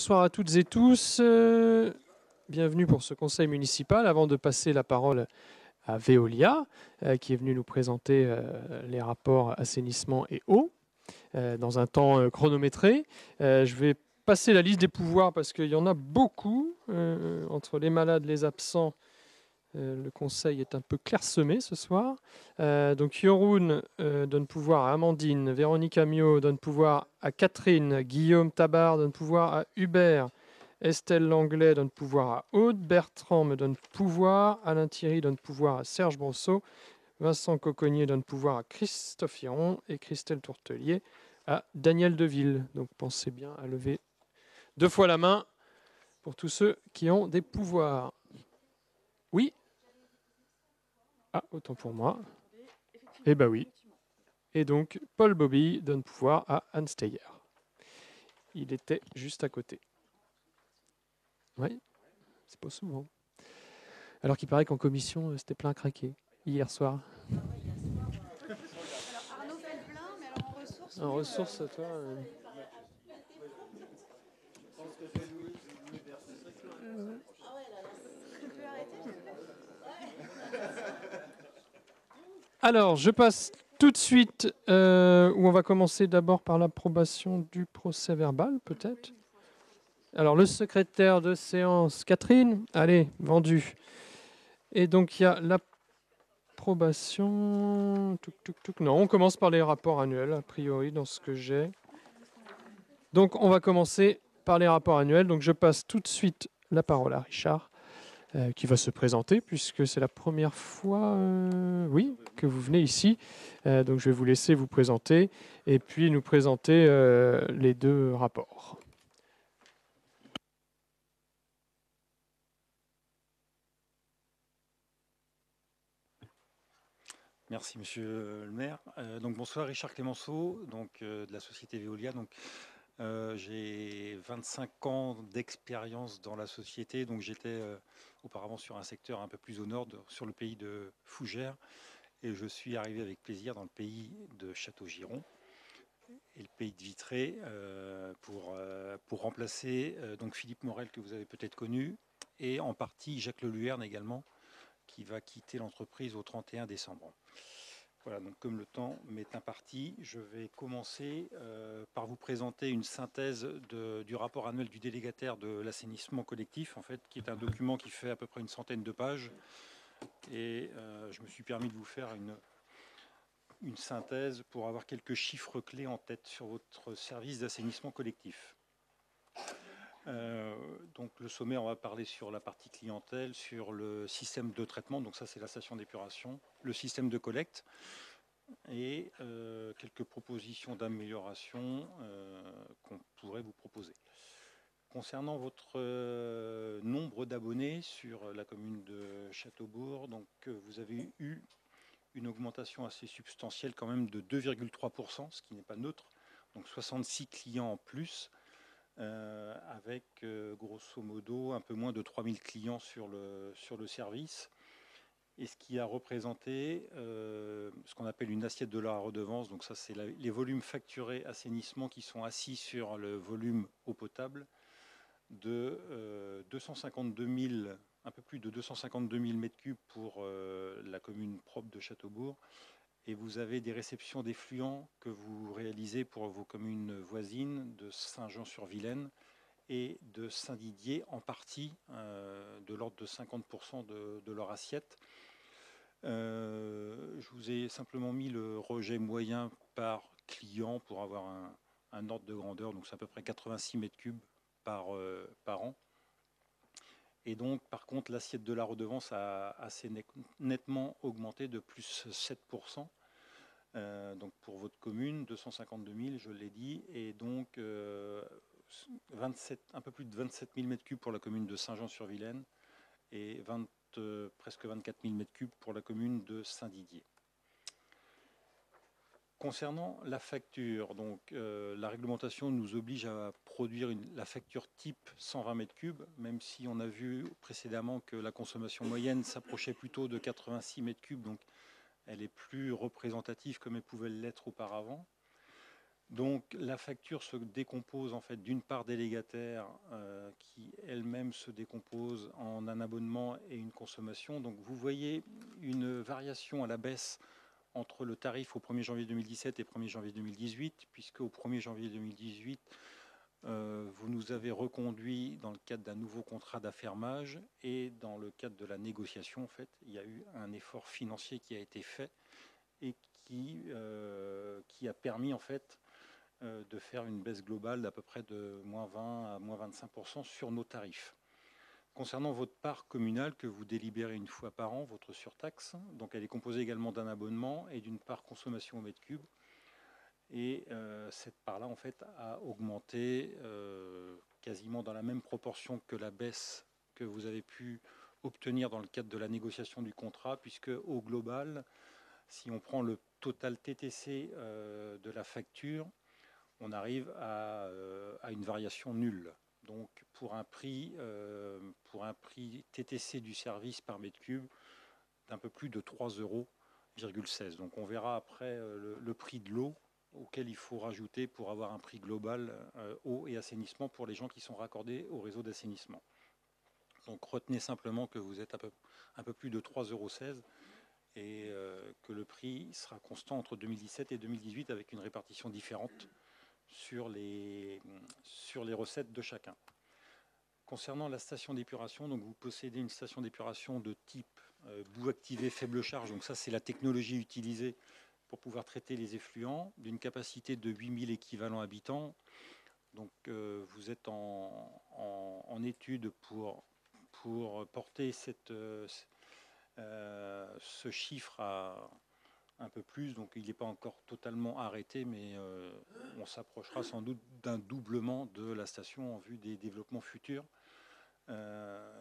Bonsoir à toutes et tous. Bienvenue pour ce conseil municipal. Avant de passer la parole à Veolia, qui est venu nous présenter les rapports assainissement et eau dans un temps chronométré, je vais passer la liste des pouvoirs parce qu'il y en a beaucoup. Entre les malades, les absents, le conseil est un peu clairsemé ce soir. Donc Yoroun donne pouvoir à Amandine, Véronique Amiot donne pouvoir à Catherine, Guillaume Tabar donne pouvoir à Hubert, Estelle Langlais donne pouvoir à Aude, Bertrand me donne pouvoir, Alain Thierry donne pouvoir à Serge Brosseau, Vincent Coconnier donne pouvoir à Christophe Hiron et Christelle Tourtelier à Daniel Deville. Donc pensez bien à lever 2 fois la main pour tous ceux qui ont des pouvoirs. Oui. Ah, autant pour moi. Eh ben oui. Et donc, Paul Bobby donne pouvoir à Anne Steyer. Il était juste à côté. Oui, c'est pas souvent. Alors qu'il paraît qu'en commission, c'était plein à craquer hier soir. Arnaud fait le plein, mais alors en ressources. En ressources, toi. Alors, je passe tout de suite, où on va commencer d'abord par l'approbation du procès verbal, peut-être. Alors, le secrétaire de séance, Catherine, allez, vendu. Et donc, il y a l'approbation. Non, on commence par les rapports annuels, a priori, dans ce que j'ai. Donc, on va commencer par les rapports annuels. Donc, je passe tout de suite la parole à Richard, qui va se présenter, puisque c'est la première fois, oui, que vous venez ici. Donc, je vais vous laisser vous présenter et puis nous présenter les deux rapports. Merci Monsieur le maire. Donc bonsoir, Richard Clémenceau, de la société Veolia. J'ai 25 ans d'expérience dans la société. Donc j'étais auparavant sur un secteur un peu plus au nord, sur le pays de Fougères, et je suis arrivé avec plaisir dans le pays de Château-Giron et le pays de Vitré pour remplacer donc Philippe Morel, que vous avez peut-être connu, et en partie Jacques Leluerne également, qui va quitter l'entreprise au 31 décembre. Voilà, donc comme le temps m'est imparti, je vais commencer par vous présenter une synthèse du rapport annuel du délégataire de l'assainissement collectif, en fait, qui est un document qui fait à peu près une centaine de pages. Et je me suis permis de vous faire une synthèse pour avoir quelques chiffres clés en tête sur votre service d'assainissement collectif. Donc le sommaire, on va parler sur la partie clientèle, sur le système de traitement, donc ça c'est la station d'épuration, le système de collecte, et quelques propositions d'amélioration qu'on pourrait vous proposer. Concernant votre nombre d'abonnés sur la commune de Châteaubourg, donc vous avez eu une augmentation assez substantielle quand même de 2,3%, ce qui n'est pas neutre, donc 66 clients en plus, avec grosso modo un peu moins de 3000 clients sur le service, et ce qui a représenté ce qu'on appelle une assiette de la redevance. Donc ça, c'est les volumes facturés assainissement qui sont assis sur le volume eau potable de 252 000, un peu plus de 252 000 m3 pour la commune propre de Châteaubourg. Et vous avez des réceptions d'effluents que vous réalisez pour vos communes voisines de Saint-Jean-sur-Vilaine et de Saint-Didier, en partie de l'ordre de 50% de leur assiette. Je vous ai simplement mis le rejet moyen par client pour avoir un ordre de grandeur. Donc c'est à peu près 86 m3 par an. Et donc, par contre, l'assiette de la redevance a assez nettement augmenté de plus 7%. Donc pour votre commune, 252 000, je l'ai dit, et donc un peu plus de 27 000 m3 pour la commune de Saint-Jean-sur-Vilaine et presque 24 000 m3 pour la commune de Saint-Didier. Concernant la facture, donc la réglementation nous oblige à produire la facture type 120 m3, même si on a vu précédemment que la consommation moyenne s'approchait plutôt de 86 m3, donc elle est plus représentative comme elle pouvait l'être auparavant. Donc la facture se décompose en fait d'une part délégataire qui elle-même se décompose en un abonnement et une consommation. Donc vous voyez une variation à la baisse entre le tarif au 1er janvier 2017 et 1er janvier 2018, puisque au 1er janvier 2018, vous nous avez reconduit dans le cadre d'un nouveau contrat d'affermage et dans le cadre de la négociation, en fait, il y a eu un effort financier qui a été fait et qui a permis en fait de faire une baisse globale d'à peu près de moins 20 à moins 25% sur nos tarifs. Concernant votre part communale que vous délibérez une fois par an, votre surtaxe, donc elle est composée également d'un abonnement et d'une part consommation au mètre cube. Et cette part-là, en fait, a augmenté quasiment dans la même proportion que la baisse que vous avez pu obtenir dans le cadre de la négociation du contrat, puisque au global, si on prend le total TTC de la facture, on arrive à une variation nulle. Donc pour un prix TTC du service par mètre cube d'un peu plus de 3,16 euros. Donc on verra après le prix de l'eau auquel il faut rajouter pour avoir un prix global eau et assainissement pour les gens qui sont raccordés au réseau d'assainissement. Donc retenez simplement que vous êtes un peu plus de 3,16 euros et que le prix sera constant entre 2017 et 2018 avec une répartition différente sur les recettes de chacun. Concernant la station d'épuration, donc vous possédez une station d'épuration de type boue activé faible charge, donc ça c'est la technologie utilisée pour pouvoir traiter les effluents, d'une capacité de 8000 équivalents habitants. Donc vous êtes en étude pour porter ce chiffre à un peu plus, donc il n'est pas encore totalement arrêté, mais on s'approchera sans doute d'un doublement de la station en vue des développements futurs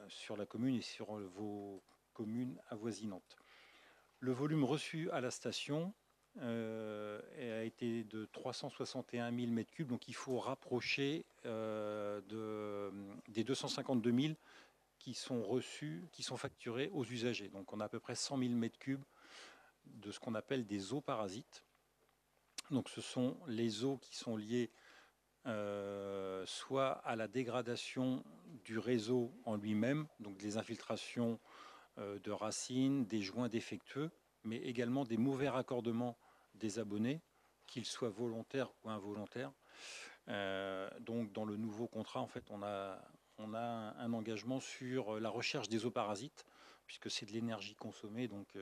sur la commune et sur vos communes avoisinantes. Le volume reçu à la station a été de 361 000 m3, donc il faut rapprocher des 252 000 qui sont reçus, qui sont facturés aux usagers. Donc on a à peu près 100 000 m3 de ce qu'on appelle des eaux parasites. Donc ce sont les eaux qui sont liées soit à la dégradation du réseau en lui-même, donc des infiltrations de racines, des joints défectueux, mais également des mauvais raccordements des abonnés, qu'ils soient volontaires ou involontaires. Donc dans le nouveau contrat, en fait, on a un engagement sur la recherche des eaux parasites, puisque c'est de l'énergie consommée, donc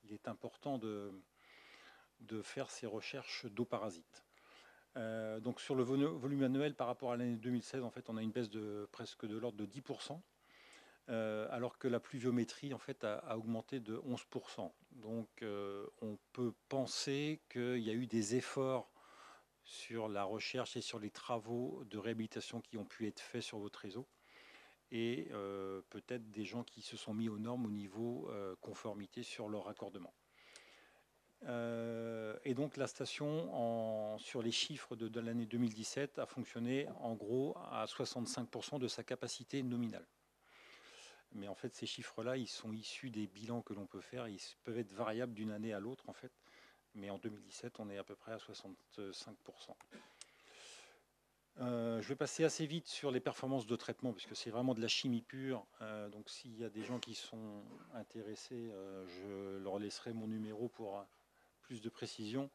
il est important de faire ces recherches d'eau parasites. Donc sur le volume annuel par rapport à l'année 2016, en fait, on a une baisse de presque de l'ordre de 10%, alors que la pluviométrie en fait a augmenté de 11%. Donc on peut penser qu'il y a eu des efforts sur la recherche et sur les travaux de réhabilitation qui ont pu être faits sur votre réseau, et peut-être des gens qui se sont mis aux normes au niveau conformité sur leur raccordement. Et donc la station, sur les chiffres de l'année 2017, a fonctionné en gros à 65% de sa capacité nominale. Mais en fait, ces chiffres-là, ils sont issus des bilans que l'on peut faire. Ils peuvent être variables d'une année à l'autre, en fait. Mais en 2017, on est à peu près à 65%. Je vais passer assez vite sur les performances de traitement, puisque c'est vraiment de la chimie pure. Donc s'il y a des gens qui sont intéressés, je leur laisserai mon numéro pour plus de précision.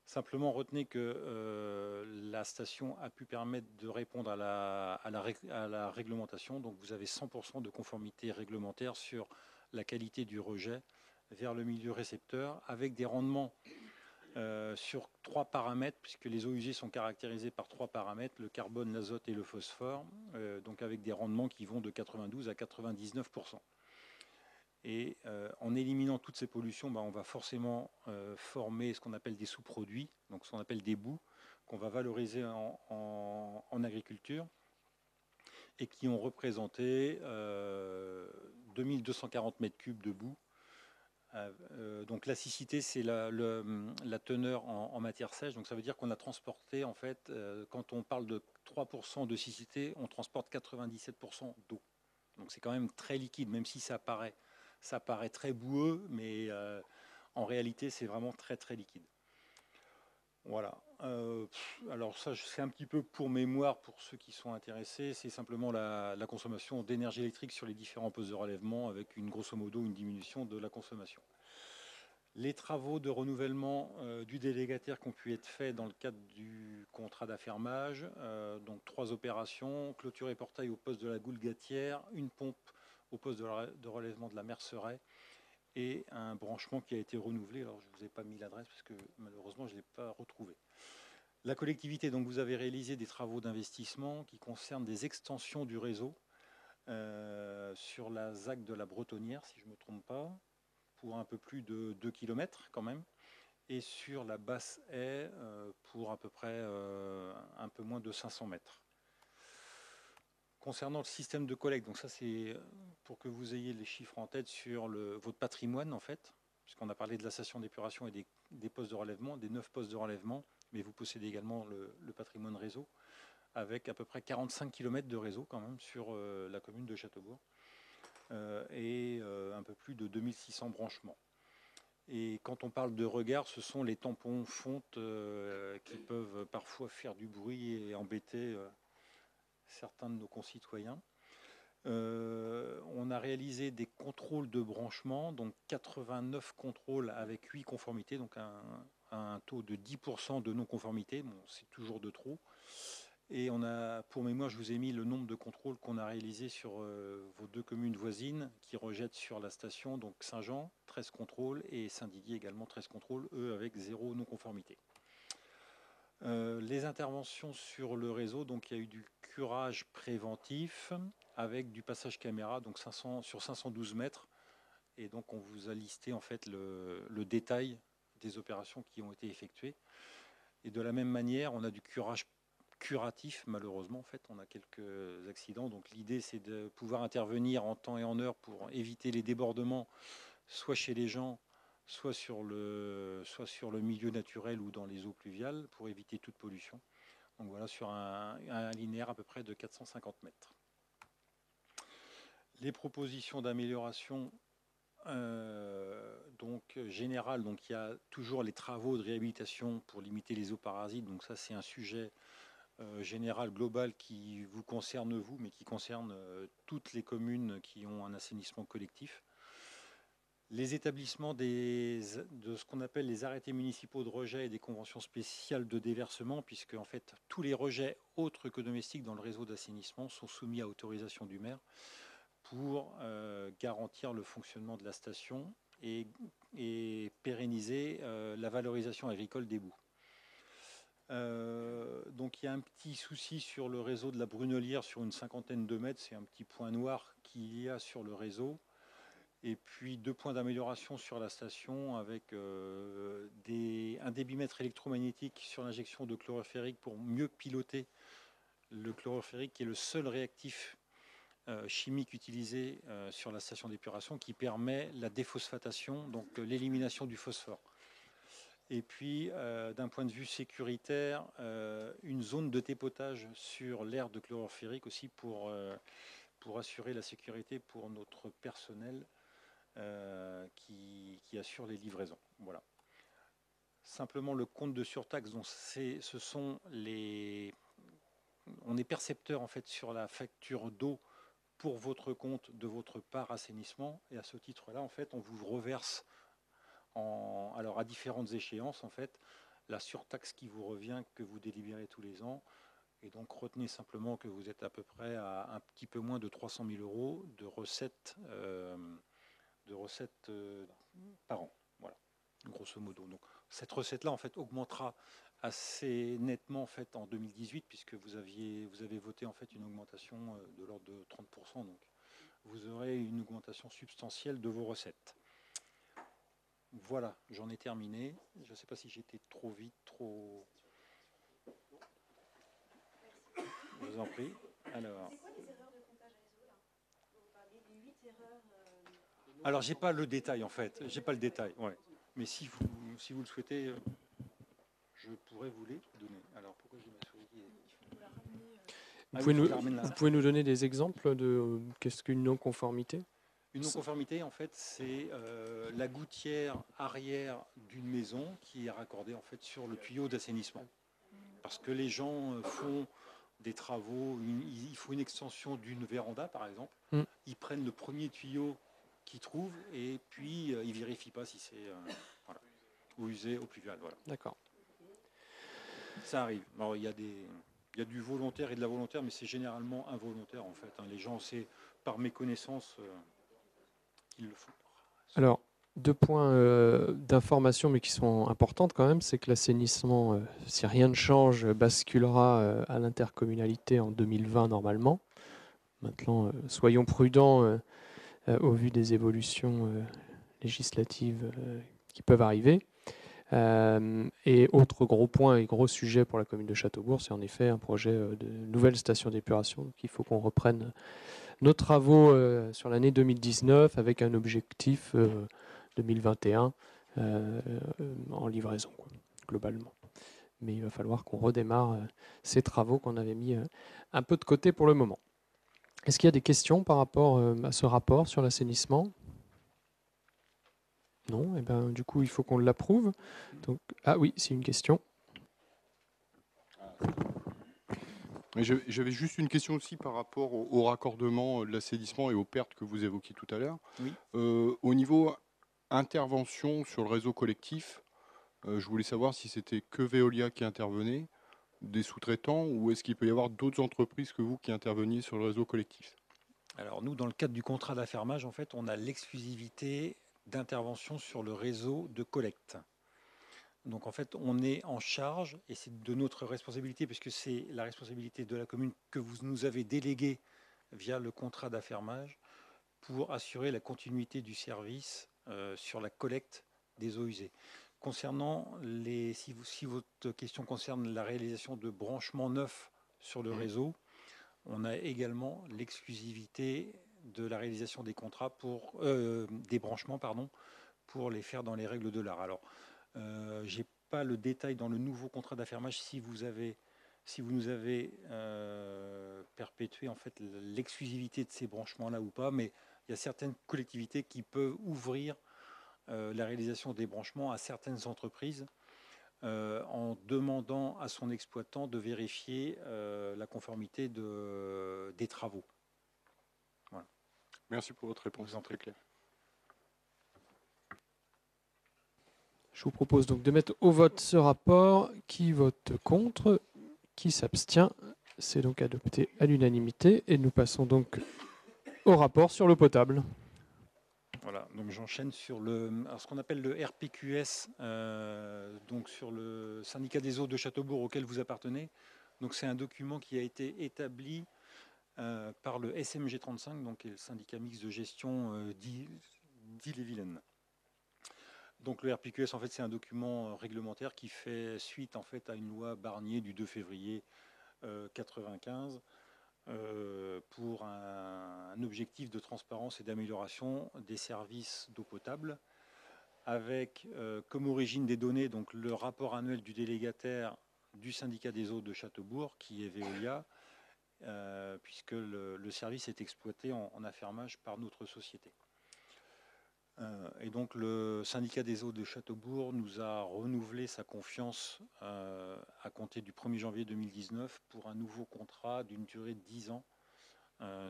Simplement, retenez que la station a pu permettre de répondre à la réglementation. Donc vous avez 100% de conformité réglementaire sur la qualité du rejet vers le milieu récepteur, avec des rendements sur 3 paramètres, puisque les eaux usées sont caractérisées par 3 paramètres, le carbone, l'azote et le phosphore, donc avec des rendements qui vont de 92 à 99%. Et en éliminant toutes ces pollutions, on va forcément former ce qu'on appelle des sous-produits, donc ce qu'on appelle des boues, qu'on va valoriser en agriculture, et qui ont représenté 2240 m3 de boue. Donc la siccité, c'est la teneur en matière sèche. Donc ça veut dire qu'on a transporté, en fait, quand on parle de 3% de siccité, on transporte 97% d'eau. Donc c'est quand même très liquide, même si ça paraît très boueux, mais en réalité, c'est vraiment très très liquide. Voilà. Alors ça, c'est un petit peu pour mémoire pour ceux qui sont intéressés. C'est simplement la consommation d'énergie électrique sur les différents postes de relèvement avec grosso modo une diminution de la consommation. Les travaux de renouvellement du délégataire qui ont pu être faits dans le cadre du contrat d'affermage, donc 3 opérations, clôture et portail au poste de la Goulgatière, une pompe au poste de relèvement de la Merceret et un branchement qui a été renouvelé. Alors je ne vous ai pas mis l'adresse parce que malheureusement je ne l'ai pas retrouvé. La collectivité, donc vous avez réalisé des travaux d'investissement qui concernent des extensions du réseau sur la ZAC de la Bretonnière, si je ne me trompe pas, pour un peu plus de 2 km quand même, et sur la basse haie pour à peu près un peu moins de 500 mètres. Concernant le système de collecte, donc ça c'est pour que vous ayez les chiffres en tête sur votre patrimoine en fait, puisqu'on a parlé de la station d'épuration et des postes de relèvement, des 9 postes de relèvement, mais vous possédez également le patrimoine réseau, avec à peu près 45 km de réseau quand même sur la commune de Châteaubourg, et un peu plus de 2600 branchements. Et quand on parle de regard, ce sont les tampons fontes qui peuvent parfois faire du bruit et embêter certains de nos concitoyens. On a réalisé des contrôles de branchement, donc 89 contrôles avec 8 conformités, donc un taux de 10% de non-conformité, bon, c'est toujours de trop. Et on a, pour mémoire, je vous ai mis le nombre de contrôles qu'on a réalisés sur vos 2 communes voisines qui rejettent sur la station, donc Saint-Jean, 13 contrôles, et Saint-Didier également 13 contrôles, eux avec 0 non-conformité. Les interventions sur le réseau, donc il y a eu du curage préventif avec du passage caméra, donc sur 512 mètres, et donc on vous a listé en fait le détail des opérations qui ont été effectuées. Et de la même manière, on a du curage curatif, malheureusement, en fait, on a quelques accidents. Donc l'idée, c'est de pouvoir intervenir en temps et en heure pour éviter les débordements, soit chez les gens, soit sur le milieu naturel ou dans les eaux pluviales, pour éviter toute pollution. Donc voilà, sur un linéaire à peu près de 450 mètres. Les propositions d'amélioration générales, donc il y a toujours les travaux de réhabilitation pour limiter les eaux parasites. Donc ça, c'est un sujet général, global, qui vous concerne vous, mais qui concerne toutes les communes qui ont un assainissement collectif. Les établissements de ce qu'on appelle les arrêtés municipaux de rejet et des conventions spéciales de déversement, puisque en fait tous les rejets autres que domestiques dans le réseau d'assainissement sont soumis à autorisation du maire pour garantir le fonctionnement de la station et pérenniser la valorisation agricole des boues. Donc il y a un petit souci sur le réseau de la Brunelière sur une 50aine de mètres, c'est un petit point noir qu'il y a sur le réseau. Et puis 2 points d'amélioration sur la station avec un débitmètre électromagnétique sur l'injection de chloroférique pour mieux piloter le chloroférique qui est le seul réactif chimique utilisé sur la station d'épuration qui permet la déphosphatation, donc l'élimination du phosphore. Et puis, d'un point de vue sécuritaire, une zone de dépotage sur l'aire de chloroférique aussi pour assurer la sécurité pour notre personnel qui assure les livraisons. Voilà. Simplement, le compte de surtaxe, donc ce sont on est percepteur en fait sur la facture d'eau pour votre compte de votre part assainissement, et à ce titre-là, en fait, on vous reverse alors à différentes échéances, en fait, la surtaxe qui vous revient, que vous délibérez tous les ans. Et donc, retenez simplement que vous êtes à peu près à un petit peu moins de 300 000 € de recettes par an. Voilà, grosso modo. Donc, cette recette-là, en fait, augmentera assez nettement en fait en 2018, puisque vous avez voté en fait une augmentation de l'ordre de 30%. Donc, vous aurez une augmentation substantielle de vos recettes. Voilà, j'en ai terminé. Je ne sais pas si j'étais trop vite, trop... Je vous en prie. Alors... C'est quoi les erreurs de comptage réseau là? Vous parlez des 8 erreurs. Alors, j'ai pas le détail en fait. J'ai pas le détail. Ouais. Mais si vous le souhaitez, je pourrais vous les donner. Alors, pourquoi j'ai ma souris? Vous pouvez nous donner des exemples de qu'est-ce qu'une non-conformité? Une non-conformité, en fait, c'est la gouttière arrière d'une maison qui est raccordée en fait sur le tuyau d'assainissement. parce que les gens font des travaux, il faut une extension d'une véranda par exemple, Mm. ils prennent le premier tuyau qu'ils trouvent et puis ils vérifient pas si c'est voilà, eau usée, eau pluviale. Voilà. D'accord. Ça arrive. Alors, il y a du volontaire et de la volontaire, mais c'est généralement involontaire en fait. Les gens, c'est par méconnaissance qu'ils le font. Alors, 2 points d'information, mais qui sont importantes quand même, c'est que l'assainissement, si rien ne change, basculera à l'intercommunalité en 2020 normalement. Maintenant, soyons prudents au vu des évolutions législatives qui peuvent arriver. Et autre gros point et gros sujet pour la commune de Châteaubourg, c'est en effet un projet de nouvelle station d'épuration. Donc il faut qu'on reprenne nos travaux sur l'année 2019 avec un objectif 2021 en livraison, quoi, globalement. Mais il va falloir qu'on redémarre ces travaux qu'on avait mis un peu de côté pour le moment. Est-ce qu'il y a des questions par rapport à ce rapport sur l'assainissement ? Non, et ben, du coup, il faut qu'on l'approuve. Donc, ah oui, c'est une question. Mais j'avais juste une question aussi par rapport au raccordement de l'assainissement et aux pertes que vous évoquiez tout à l'heure. Oui. Au niveau intervention sur le réseau collectif, je voulais savoir si c'était que Veolia qui intervenait, des sous-traitants, ou est-ce qu'il peut y avoir d'autres entreprises que vous qui interveniez sur le réseau collectif? Alors nous, dans le cadre du contrat d'affermage, en fait, on a l'exclusivité d'intervention sur le réseau de collecte. Donc en fait, on est en charge, et c'est de notre responsabilité, puisque c'est la responsabilité de la commune que vous nous avez déléguée via le contrat d'affermage, pour assurer la continuité du service sur la collecte des eaux usées. Concernant si votre question concerne la réalisation de branchements neufs sur le réseau, on a également l'exclusivité de la réalisation des contrats des branchements, pour les faire dans les règles de l'art. Alors, j'ai pas le détail dans le nouveau contrat d'affermage si vous nous avez perpétué en fait l'exclusivité de ces branchements-là ou pas, mais il y a certaines collectivités qui peuvent ouvrir la réalisation des branchements à certaines entreprises en demandant à son exploitant de vérifier la conformité des travaux. Voilà. Merci pour votre Je réponse, vous en très prie. clair. Je vous propose donc de mettre au vote ce rapport. Qui vote contre? Qui s'abstient? C'est donc adopté à l'unanimité. Et nous passons donc au rapport sur l'eau potable. Voilà, donc j'enchaîne sur ce qu'on appelle le RPQS, donc sur le syndicat des eaux de Châteaubourg auquel vous appartenez. Donc c'est un document qui a été établi par le SMG 35, donc qui est le syndicat mixte de gestion d'Ille-et-Vilaine. Donc le RPQS, en fait, c'est un document réglementaire qui fait suite en fait à une loi Barnier du 2 février 95 pour un objectif de transparence et d'amélioration des services d'eau potable, avec comme origine des données donc le rapport annuel du délégataire du syndicat des eaux de Châteaubourg, qui est Veolia, puisque le service est exploité en affermage par notre société. Et donc le syndicat des eaux de Châteaubourg nous a renouvelé sa confiance à compter du 1er janvier 2019 pour un nouveau contrat d'une durée de 10 ans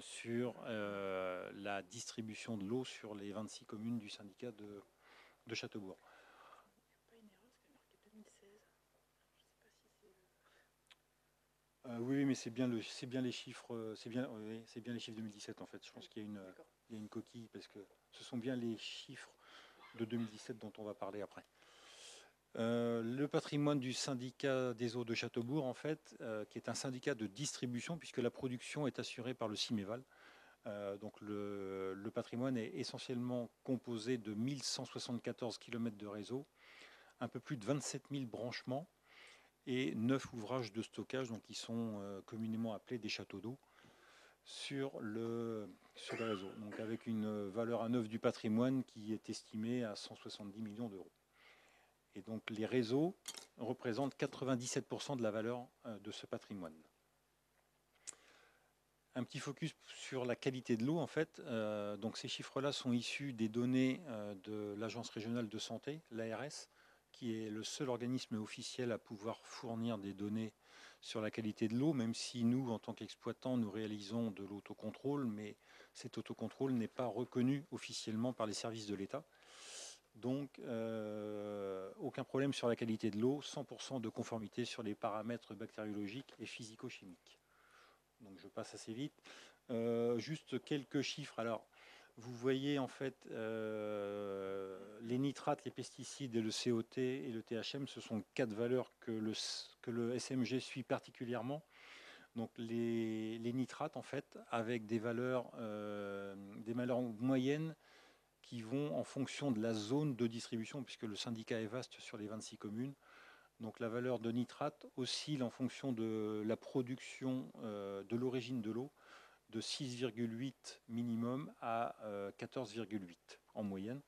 sur la distribution de l'eau sur les 26 communes du syndicat de Châteaubourg. Il n'y a pas une erreur parce qu'elle marquait 2016. Je ne sais pas si c'est. Oui, mais c'est bien les chiffres, c'est bien les chiffres 2017 en fait. Je pense qu'il y a une coquille parce que ce sont bien les chiffres de 2017 dont on va parler après. Le patrimoine du syndicat des eaux de Châteaubourg, en fait, qui est un syndicat de distribution puisque la production est assurée par le CIMEVAL. Donc le patrimoine est essentiellement composé de 1174 km de réseau, un peu plus de 27 000 branchements et 9 ouvrages de stockage, donc qui sont communément appelés des châteaux d'eau, sur le réseau, donc avec une valeur à neuf du patrimoine qui est estimée à 170 millions d'euros. Et donc les réseaux représentent 97% de la valeur de ce patrimoine. Un petit focus sur la qualité de l'eau, en fait. Donc ces chiffres-là sont issus des données de l'Agence régionale de santé, l'ARS, qui est le seul organisme officiel à pouvoir fournir des données sur la qualité de l'eau, même si nous, en tant qu'exploitants, nous réalisons de l'autocontrôle, mais cet autocontrôle n'est pas reconnu officiellement par les services de l'État. Donc, aucun problème sur la qualité de l'eau, 100% de conformité sur les paramètres bactériologiques et physico-chimiques. Donc, je passe assez vite. Juste quelques chiffres. Alors, vous voyez en fait les nitrates, les pesticides et le COT et le THM, ce sont 4 valeurs que le SMG suit particulièrement. Donc les nitrates en fait avec des valeurs moyennes qui vont en fonction de la zone de distribution, puisque le syndicat est vaste sur les 26 communes. Donc la valeur de nitrate oscille en fonction de la production de l'origine de l'eau, de 6,8 minimum à 14,8 en moyenne,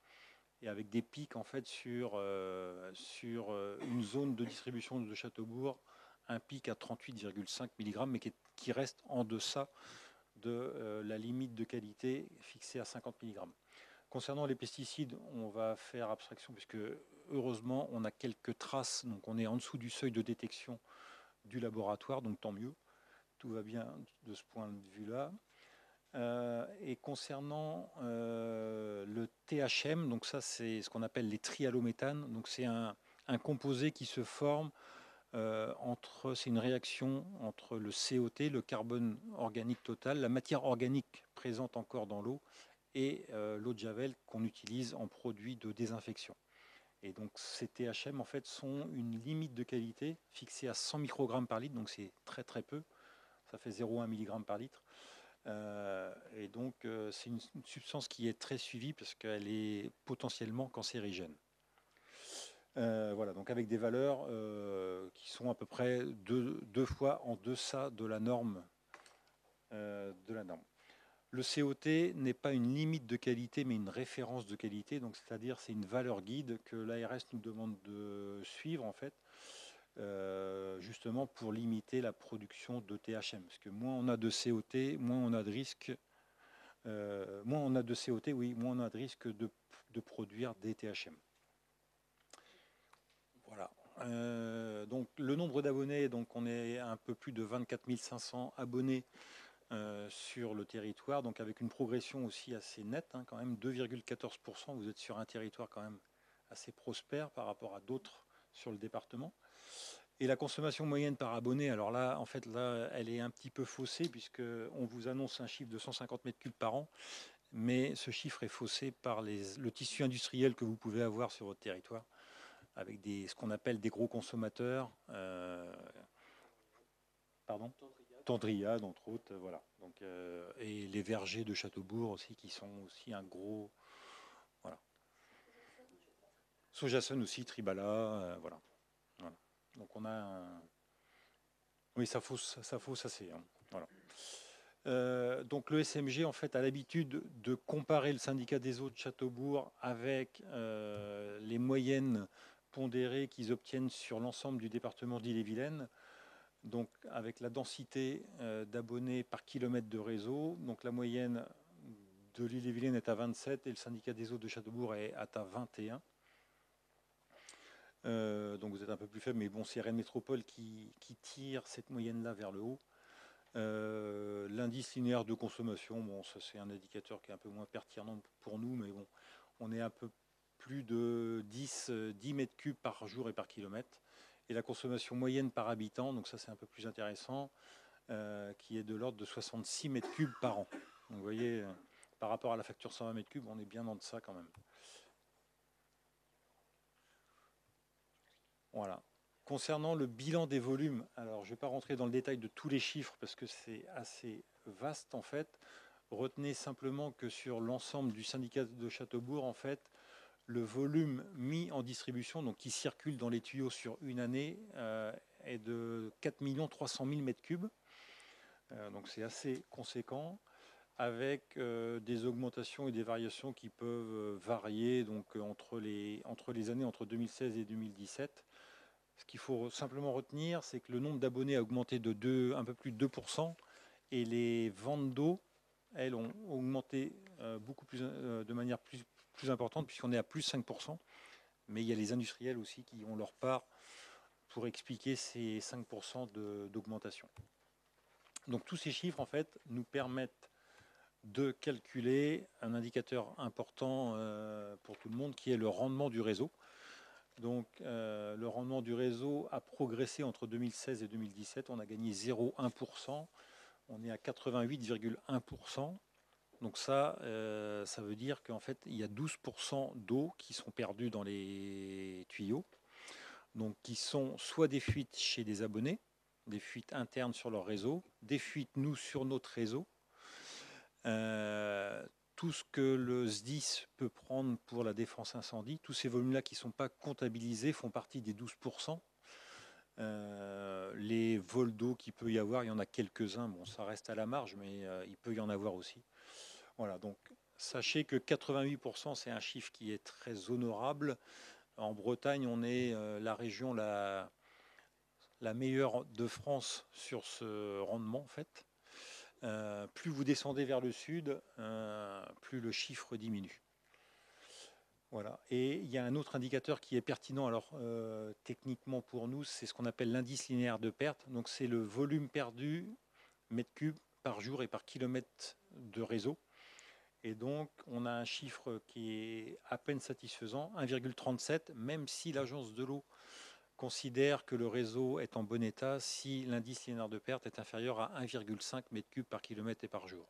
et avec des pics en fait sur une zone de distribution de Châteaubourg, un pic à 38,5 mg, mais qui reste en deçà de la limite de qualité fixée à 50 mg. Concernant les pesticides, on va faire abstraction puisque heureusement on a quelques traces, donc on est en dessous du seuil de détection du laboratoire, donc tant mieux, tout va bien de ce point de vue-là. Et concernant le THM, donc ça c'est ce qu'on appelle les trialométhanes, donc c'est un composé qui se forme c'est une réaction entre le COT, le carbone organique total, la matière organique présente encore dans l'eau, et l'eau de Javel qu'on utilise en produit de désinfection. Et donc ces THM en fait sont une limite de qualité fixée à 100 microgrammes par litre, donc c'est très très peu, ça fait 0,1 mg par litre. Et donc c'est une substance qui est très suivie parce qu'elle est potentiellement cancérigène. Voilà, donc avec des valeurs qui sont à peu près deux fois en deçà de la norme. Le COT n'est pas une limite de qualité, mais une référence de qualité. Donc, c'est-à-dire, c'est une valeur guide que l'ARS nous demande de suivre, en fait, justement pour limiter la production de THM. Parce que moins on a de COT, moins on a de risque. Moins on a de COT, oui, moins on a de risque de produire des THM. Voilà. Donc, le nombre d'abonnés, donc on est un peu plus de 24 500 abonnés. Sur le territoire, donc avec une progression aussi assez nette, hein, quand même 2,14%. Vous êtes sur un territoire quand même assez prospère par rapport à d'autres sur le département. Et la consommation moyenne par abonné, alors là, en fait, là, elle est un petit peu faussée puisque on vous annonce un chiffre de 150 mètres cubes par an, mais ce chiffre est faussé par le tissu industriel que vous pouvez avoir sur votre territoire, avec ce qu'on appelle des gros consommateurs. Pardon ? Tendriade, entre autres, voilà. Donc, et les vergers de Châteaubourg aussi, qui sont aussi un gros. Voilà. Sojason aussi, Tribala, voilà. Voilà. Donc on a un. Oui, ça fausse assez. Hein. Voilà. Donc le SMG, en fait, a l'habitude de comparer le syndicat des eaux de Châteaubourg avec les moyennes pondérées qu'ils obtiennent sur l'ensemble du département d'Ille-et-Vilaine. Donc avec la densité d'abonnés par kilomètre de réseau, donc la moyenne de l'Ille-et-Vilaine est à 27 et le syndicat des eaux de Châteaubourg est à 21. Donc vous êtes un peu plus faible, mais bon, c'est Rennes Métropole qui tire cette moyenne-là vers le haut. L'indice linéaire de consommation, bon, ça c'est un indicateur qui est un peu moins pertinent pour nous, mais bon, on est un peu plus de 10 mètres cubes par jour et par kilomètre. Et la consommation moyenne par habitant, donc ça c'est un peu plus intéressant, qui est de l'ordre de 66 mètres cubes par an. Donc vous voyez, par rapport à la facture 120 mètres cubes, on est bien en deçà quand même. Voilà. Concernant le bilan des volumes, alors je ne vais pas rentrer dans le détail de tous les chiffres parce que c'est assez vaste en fait. Retenez simplement que sur l'ensemble du syndicat de Châteaubourg, en fait, le volume mis en distribution, donc qui circule dans les tuyaux sur une année, est de 4 300 000 mètres cubes. Donc c'est assez conséquent, avec des augmentations et des variations qui peuvent varier donc, entre les années entre 2016 et 2017. Ce qu'il faut simplement retenir, c'est que le nombre d'abonnés a augmenté de un peu plus de 2%, et les ventes d'eau, elles, ont augmenté beaucoup plus, de manière plus importante, puisqu'on est à plus 5%. Mais il y a les industriels aussi qui ont leur part pour expliquer ces 5% d'augmentation. Donc tous ces chiffres en fait nous permettent de calculer un indicateur important pour tout le monde qui est le rendement du réseau. Donc le rendement du réseau a progressé entre 2016 et 2017, on a gagné 0,1%, on est à 88,1%. Donc ça veut dire qu'en fait il y a 12% d'eau qui sont perdues dans les tuyaux, donc qui sont soit des fuites chez des abonnés, des fuites internes sur leur réseau, des fuites nous sur notre réseau. Tout ce que le SDIS peut prendre pour la défense incendie, tous ces volumes-là qui ne sont pas comptabilisés font partie des 12%. Les vols d'eau qu'il peut y avoir, il y en a quelques-uns, bon ça reste à la marge, mais il peut y en avoir aussi. Voilà, donc sachez que 88% c'est un chiffre qui est très honorable. En Bretagne, on est la région la meilleure de France sur ce rendement en fait. Plus vous descendez vers le sud, plus le chiffre diminue. Voilà. Et il y a un autre indicateur qui est pertinent, alors techniquement pour nous, c'est ce qu'on appelle l'indice linéaire de perte. Donc c'est le volume perdu mètre cube par jour et par kilomètre de réseau. Et donc on a un chiffre qui est à peine satisfaisant, 1,37, même si l'agence de l'eau considère que le réseau est en bon état si l'indice linéaire de perte est inférieur à 1,5 m3 par kilomètre et par jour.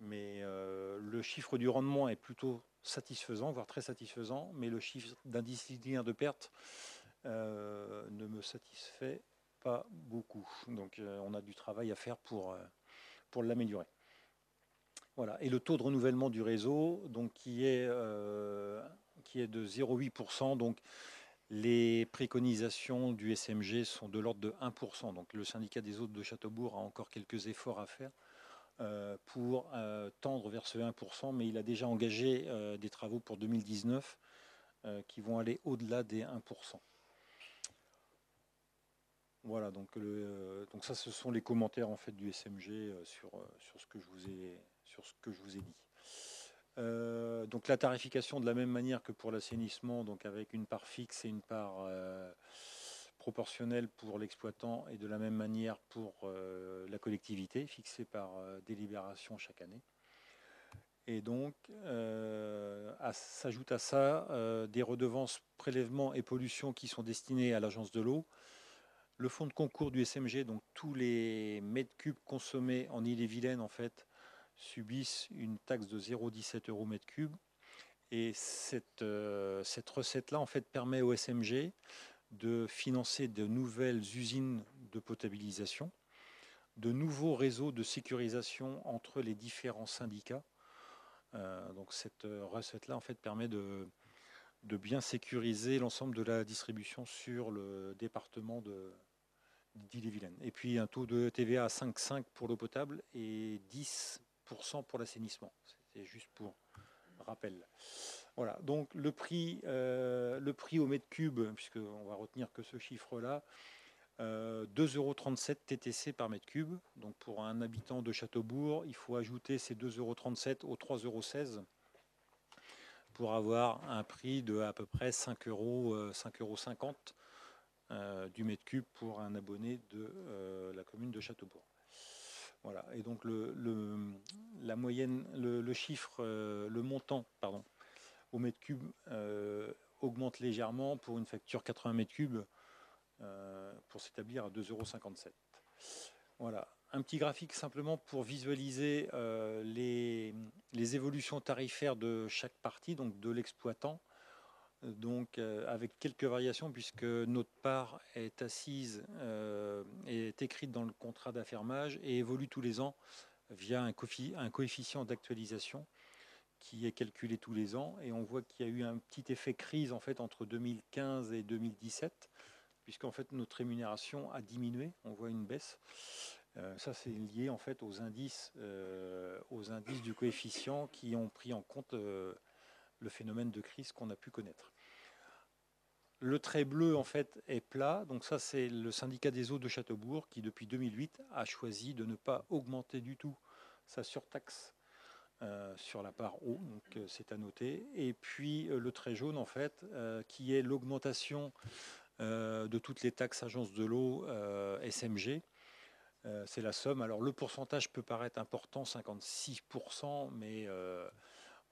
Mais le chiffre du rendement est plutôt satisfaisant, voire très satisfaisant, mais le chiffre d'indice linéaire de perte ne me satisfait pas beaucoup. Donc on a du travail à faire pour l'améliorer. Voilà. Et le taux de renouvellement du réseau, donc, qui est de 0,8%. Donc, les préconisations du SMG sont de l'ordre de 1%. Donc le syndicat des eaux de Châteaubourg a encore quelques efforts à faire pour tendre vers ce 1%, mais il a déjà engagé des travaux pour 2019 qui vont aller au-delà des 1%. Voilà, donc ça ce sont les commentaires en fait du SMG sur ce que je vous ai dit. Donc la tarification de la même manière que pour l'assainissement, donc avec une part fixe et une part proportionnelle pour l'exploitant, et de la même manière pour la collectivité, fixée par délibération chaque année. Et donc s'ajoute à ça des redevances, prélèvements et pollutions qui sont destinées à l'agence de l'eau. Le fonds de concours du SMG, donc tous les mètres cubes consommés en Ille-et-Vilaine en fait subissent une taxe de 0,17 € mètre cube. Et cette recette-là en fait permet au SMG de financer de nouvelles usines de potabilisation, de nouveaux réseaux de sécurisation entre les différents syndicats. Donc cette recette-là en fait permet de bien sécuriser l'ensemble de la distribution sur le département d'Ille-et-Vilaine. Et puis un taux de TVA à 5,5 pour l'eau potable et 10% pour l'assainissement. C'était juste pour rappel. Voilà, donc le prix au mètre cube, puisqu'on va retenir que ce chiffre-là, 2,37 € TTC par mètre cube. Donc pour un habitant de Châteaubourg, il faut ajouter ces 2,37 € aux 3,16 € pour avoir un prix de à peu près 5,50 € du mètre cube pour un abonné de la commune de Châteaubourg. Voilà, et donc la moyenne, le chiffre, le montant, pardon, au mètre cube augmente légèrement pour une facture 80 mètres cubes pour s'établir à 2,57 €. Voilà, un petit graphique simplement pour visualiser les évolutions tarifaires de chaque partie, donc de l'exploitant, donc avec quelques variations puisque notre part est assise, est écrite dans le contrat d'affermage et évolue tous les ans via un coefficient d'actualisation qui est calculé tous les ans, et on voit qu'il y a eu un petit effet crise en fait entre 2015 et 2017, puisqu'en fait notre rémunération a diminué, on voit une baisse. Ça c'est lié en fait aux indices du coefficient qui ont pris en compte le phénomène de crise qu'on a pu connaître. Le trait bleu en fait est plat, donc ça c'est le syndicat des eaux de Châteaubourg qui depuis 2008 a choisi de ne pas augmenter du tout sa surtaxe sur la part eau, donc c'est à noter. Et puis le trait jaune en fait qui est l'augmentation de toutes les taxes agences de l'eau SMG. C'est la somme. Alors le pourcentage peut paraître important, 56%, mais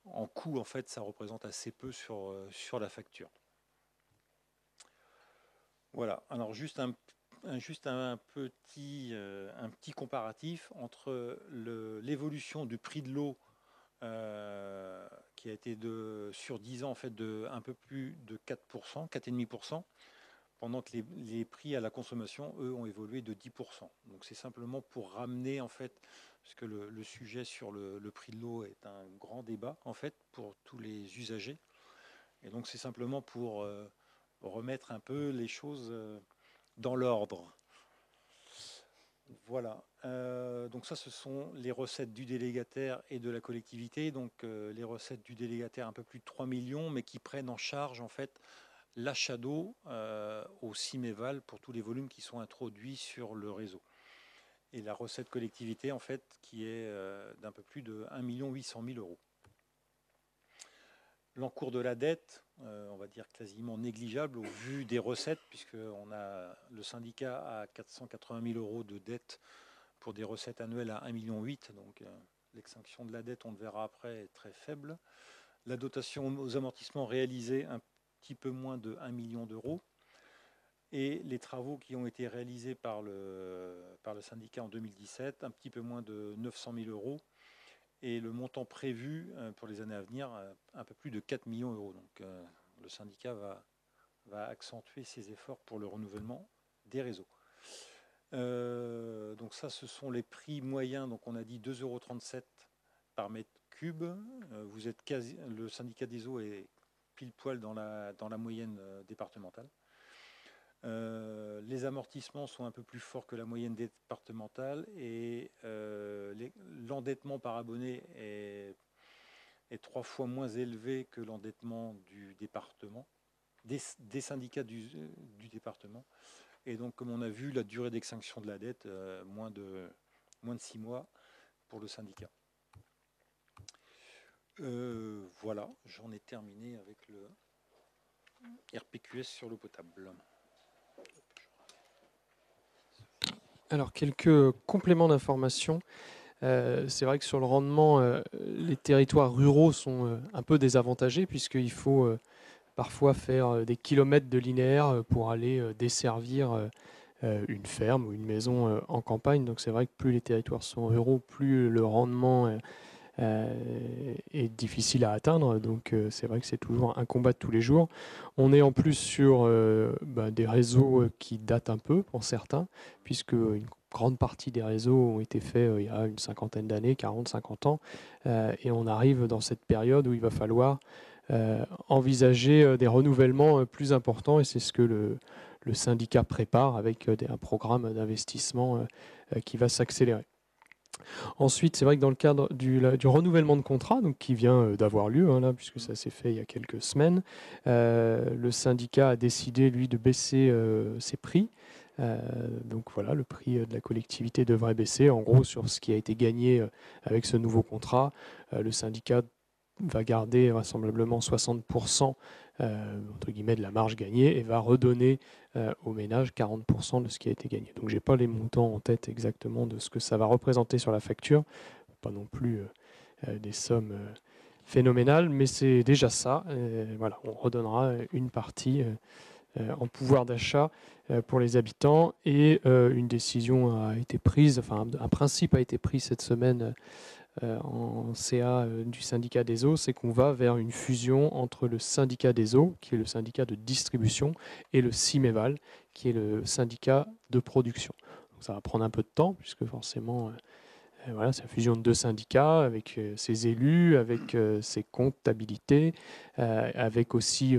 en coût, en fait, ça représente assez peu sur la facture. Voilà. Alors juste un petit comparatif entre l'évolution du prix de l'eau qui a été sur 10 ans en fait de un peu plus de 4%, 4,5%, pendant que les prix à la consommation, eux, ont évolué de 10%. Donc c'est simplement pour ramener en fait, parce que le sujet sur le prix de l'eau est un grand débat en fait pour tous les usagers. Et donc c'est simplement pour remettre un peu les choses dans l'ordre. Voilà. Donc ça, ce sont les recettes du délégataire et de la collectivité. Donc les recettes du délégataire, un peu plus de 3 millions, mais qui prennent en charge en fait l'achat d'eau au CIMEVAL pour tous les volumes qui sont introduits sur le réseau. Et la recette collectivité, en fait, qui est d'un peu plus de 1 800 000 euros. L'encours de la dette, on va dire quasiment négligeable au vu des recettes, puisque le syndicat a 480 000 euros de dette pour des recettes annuelles à 1,8 million. Donc l'extinction de la dette, on le verra après, est très faible. La dotation aux amortissements réalisée, un petit peu moins de 1 million d'euros. Et les travaux qui ont été réalisés par le syndicat en 2017, un petit peu moins de 900 000 euros. Et le montant prévu pour les années à venir, un peu plus de 4 millions d'euros. Donc le syndicat va accentuer ses efforts pour le renouvellement des réseaux. Donc ça, ce sont les prix moyens. Donc on a dit 2,37 € par mètre cube. Le syndicat des eaux est pile poil dans la moyenne départementale. Les amortissements sont un peu plus forts que la moyenne départementale et l'endettement par abonné est 3 fois moins élevé que l'endettement du département, des syndicats du département. Et donc, comme on a vu, la durée d'extinction de la dette, moins de 6 mois pour le syndicat. Voilà, j'en ai terminé avec le RPQS sur l'eau potable. Alors, quelques compléments d'information. C'est vrai que sur le rendement, les territoires ruraux sont un peu désavantagés puisqu'il faut parfois faire des kilomètres de linéaire pour aller desservir une ferme ou une maison en campagne. Donc c'est vrai que plus les territoires sont ruraux, plus le rendement est difficile à atteindre. Donc c'est vrai que c'est toujours un combat de tous les jours. On est en plus sur des réseaux qui datent un peu pour certains, puisque une grande partie des réseaux ont été faits il y a une cinquantaine d'années, 40, 50 ans. Et on arrive dans cette période où il va falloir envisager des renouvellements plus importants. Et c'est ce que le syndicat prépare avec un programme d'investissement qui va s'accélérer. Ensuite, c'est vrai que dans le cadre du renouvellement de contrat, donc qui vient d'avoir lieu, là, puisque ça s'est fait il y a quelques semaines, le syndicat a décidé, lui, de baisser ses prix. Donc voilà, le prix de la collectivité devrait baisser. En gros, sur ce qui a été gagné avec ce nouveau contrat, le syndicat va garder vraisemblablement 60% entre guillemets de la marge gagnée et va redonner aux ménages 40% de ce qui a été gagné. Donc j'ai pas les montants en tête exactement de ce que ça va représenter sur la facture, pas non plus des sommes phénoménales, mais c'est déjà ça. Voilà, on redonnera une partie en pouvoir d'achat pour les habitants et une décision a été prise, enfin un principe a été pris cette semaine en CA du syndicat des eaux, c'est qu'on va vers une fusion entre le syndicat des eaux, qui est le syndicat de distribution, et le CIMEVAL, qui est le syndicat de production. Donc ça va prendre un peu de temps, puisque forcément, voilà, c'est la fusion de 2 syndicats, avec ses élus, avec ses comptabilités, avec aussi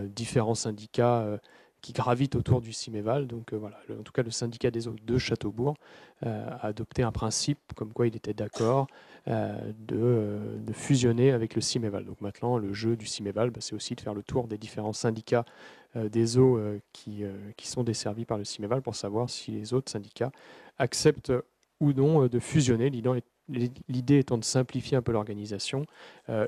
différents syndicats qui gravitent autour du CIMEVAL. Donc voilà, en tout cas, le syndicat des eaux de Châteaubourg a adopté un principe comme quoi il était d'accord de fusionner avec le CIMEVAL. Donc maintenant, le jeu du CIMEVAL, c'est aussi de faire le tour des différents syndicats des eaux qui sont desservis par le CIMEVAL pour savoir si les autres syndicats acceptent ou non de fusionner. L'idée étant de simplifier un peu l'organisation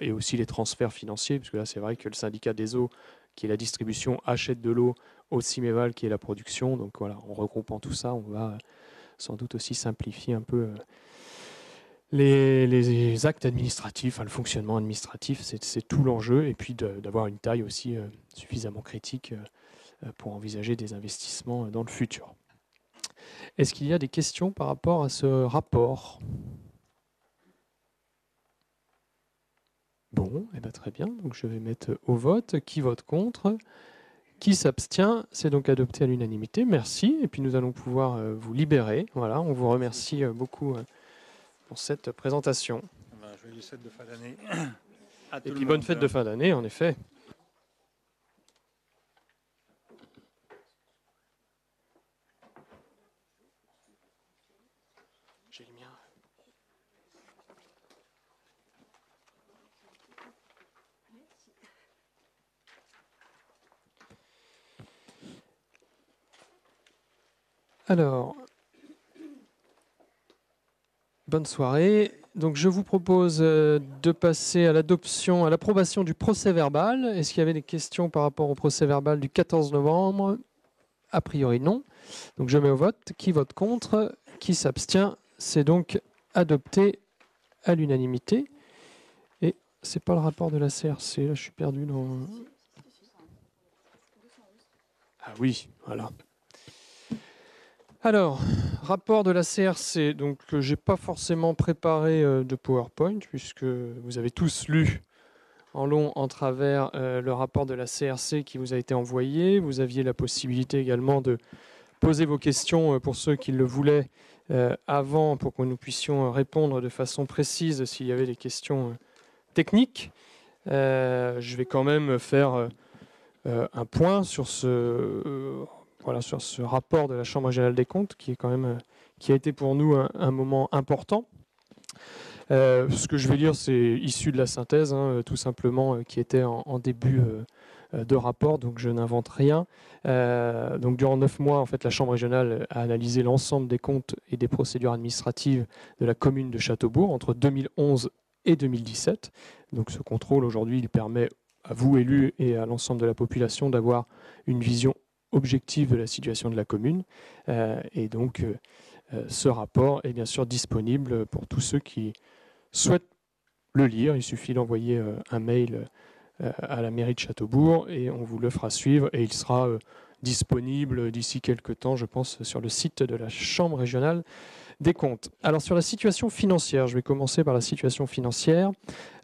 et aussi les transferts financiers, parce que là, c'est vrai que le syndicat des eaux qui est la distribution, achète de l'eau au Cimeval, qui est la production. Donc voilà, en regroupant tout ça, on va sans doute aussi simplifier un peu les actes administratifs, le fonctionnement administratif, c'est tout l'enjeu. Et puis d'avoir une taille aussi suffisamment critique pour envisager des investissements dans le futur. Est-ce qu'il y a des questions par rapport à ce rapport ? Bon, eh bien, très bien. Donc je vais mettre au vote. Qui vote contre ? Qui s'abstient? C'est donc adopté à l'unanimité. Merci. Et puis nous allons pouvoir vous libérer. Voilà, on vous remercie beaucoup pour cette présentation. Joyeuses fêtes de fin d'année. Et puis bonne fête de fin d'année, en effet. J'ai le mien. Alors, bonne soirée. Donc, je vous propose de passer à l'adoption, à l'approbation du procès-verbal. Est-ce qu'il y avait des questions par rapport au procès-verbal du 14 novembre? A priori, non. Donc, je mets au vote. Qui vote contre? Qui s'abstient? C'est donc adopté à l'unanimité. Et c'est pas le rapport de la CRC. Là, je suis perdu dans... Ah oui, voilà. Alors, rapport de la CRC, donc je n'ai pas forcément préparé de PowerPoint, puisque vous avez tous lu en long, en travers le rapport de la CRC qui vous a été envoyé. Vous aviez la possibilité également de poser vos questions pour ceux qui le voulaient avant, pour que nous puissions répondre de façon précise s'il y avait des questions techniques. Je vais quand même faire un point sur sur ce rapport de la Chambre régionale des comptes, qui a été pour nous un moment important. Ce que je vais lire, c'est issu de la synthèse, tout simplement, qui était en début de rapport, donc je n'invente rien. Donc durant 9 mois, en fait, la Chambre régionale a analysé l'ensemble des comptes et des procédures administratives de la commune de Châteaubourg entre 2011 et 2017. Donc ce contrôle, aujourd'hui, il permet à vous, élus, et à l'ensemble de la population d'avoir une vision objective de la situation de la commune. Et donc, ce rapport est bien sûr disponible pour tous ceux qui souhaitent le lire. Il suffit d'envoyer un mail à la mairie de Châteaubourg et on vous le fera suivre. Et il sera disponible d'ici quelques temps, je pense, sur le site de la Chambre régionale des comptes. Alors sur la situation financière, je vais commencer par la situation financière.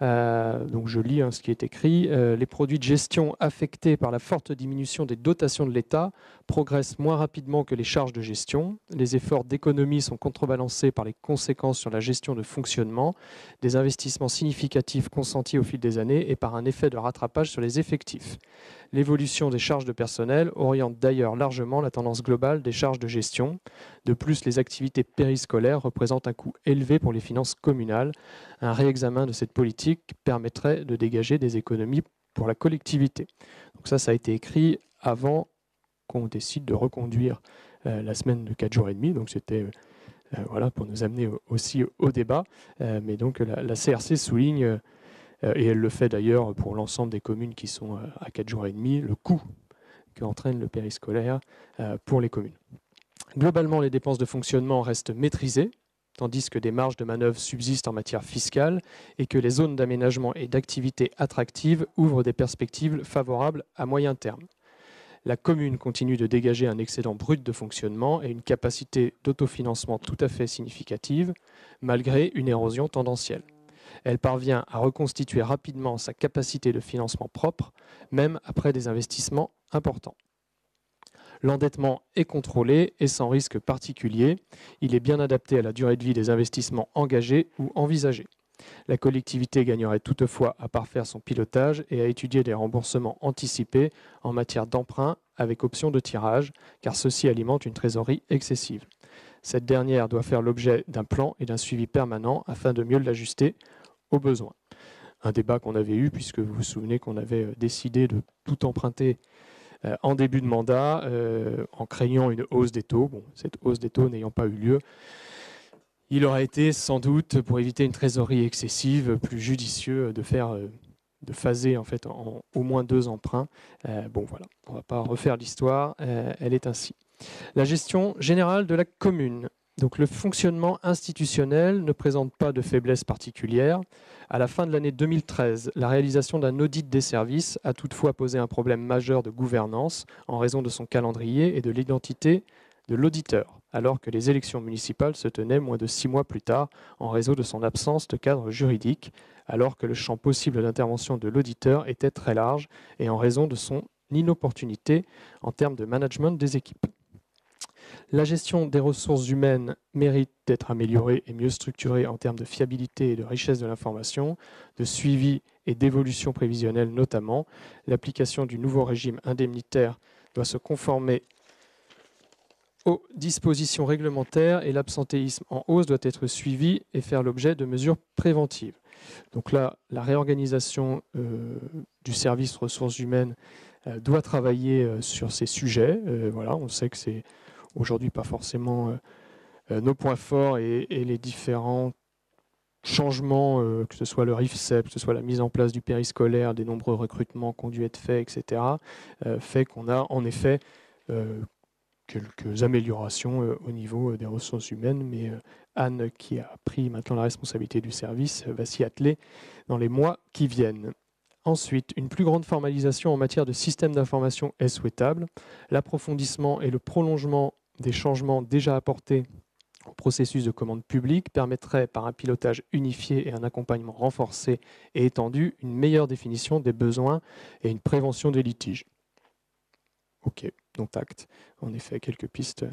Donc je lis ce qui est écrit. Les produits de gestion affectés par la forte diminution des dotations de l'État progressent moins rapidement que les charges de gestion. Les efforts d'économie sont contrebalancés par les conséquences sur la gestion de fonctionnement, des investissements significatifs consentis au fil des années et par un effet de rattrapage sur les effectifs. L'évolution des charges de personnel oriente d'ailleurs largement la tendance globale des charges de gestion. De plus, les activités périscolaires représentent un coût élevé pour les finances communales. Un réexamen de cette politique permettrait de dégager des économies pour la collectivité. Donc ça a été écrit avant qu'on décide de reconduire la semaine de 4 jours et demi. Donc c'était pour nous amener aussi au débat. Mais donc la CRC souligne, et elle le fait d'ailleurs pour l'ensemble des communes qui sont à 4 jours et demi, le coût qu'entraîne le périscolaire pour les communes. Globalement, les dépenses de fonctionnement restent maîtrisées, tandis que des marges de manœuvre subsistent en matière fiscale et que les zones d'aménagement et d'activité attractives ouvrent des perspectives favorables à moyen terme. La commune continue de dégager un excédent brut de fonctionnement et une capacité d'autofinancement tout à fait significative, malgré une érosion tendancielle. Elle parvient à reconstituer rapidement sa capacité de financement propre, même après des investissements importants. L'endettement est contrôlé et sans risque particulier. Il est bien adapté à la durée de vie des investissements engagés ou envisagés. La collectivité gagnerait toutefois à parfaire son pilotage et à étudier des remboursements anticipés en matière d'emprunt avec option de tirage, car ceci alimente une trésorerie excessive. Cette dernière doit faire l'objet d'un plan et d'un suivi permanent afin de mieux l'ajuster aux besoins. Un débat qu'on avait eu, puisque vous vous souvenez qu'on avait décidé de tout emprunter en début de mandat, en craignant une hausse des taux. Bon, cette hausse des taux n'ayant pas eu lieu, il aurait été sans doute, pour éviter une trésorerie excessive, plus judicieux de faire phaser en fait en au moins 2 emprunts. Bon voilà, on ne va pas refaire l'histoire, elle est ainsi. La gestion générale de la commune. Donc le fonctionnement institutionnel ne présente pas de faiblesse particulière. À la fin de l'année 2013, la réalisation d'un audit des services a toutefois posé un problème majeur de gouvernance en raison de son calendrier et de l'identité de l'auditeur, alors que les élections municipales se tenaient moins de 6 mois plus tard en raison de son absence de cadre juridique, alors que le champ possible d'intervention de l'auditeur était très large et en raison de son inopportunité en termes de management des équipes. La gestion des ressources humaines mérite d'être améliorée et mieux structurée en termes de fiabilité et de richesse de l'information, de suivi et d'évolution prévisionnelle notamment. L'application du nouveau régime indemnitaire doit se conformer aux dispositions réglementaires et l'absentéisme en hausse doit être suivi et faire l'objet de mesures préventives. Donc là, la réorganisation du service ressources humaines doit travailler sur ces sujets. Voilà, on sait que c'est aujourd'hui pas forcément nos points forts et les différents changements, que ce soit le RIFSEP, que ce soit la mise en place du périscolaire, des nombreux recrutements qui ont dû être faits, etc., fait qu'on a en effet quelques améliorations au niveau des ressources humaines, mais Anne, qui a pris maintenant la responsabilité du service, va s'y atteler dans les mois qui viennent. Ensuite, une plus grande formalisation en matière de système d'information est souhaitable. L'approfondissement et le prolongement des changements déjà apportés au processus de commande publique permettrait, par un pilotage unifié et un accompagnement renforcé et étendu, une meilleure définition des besoins et une prévention des litiges. Ok, donc acte. En effet, quelques pistes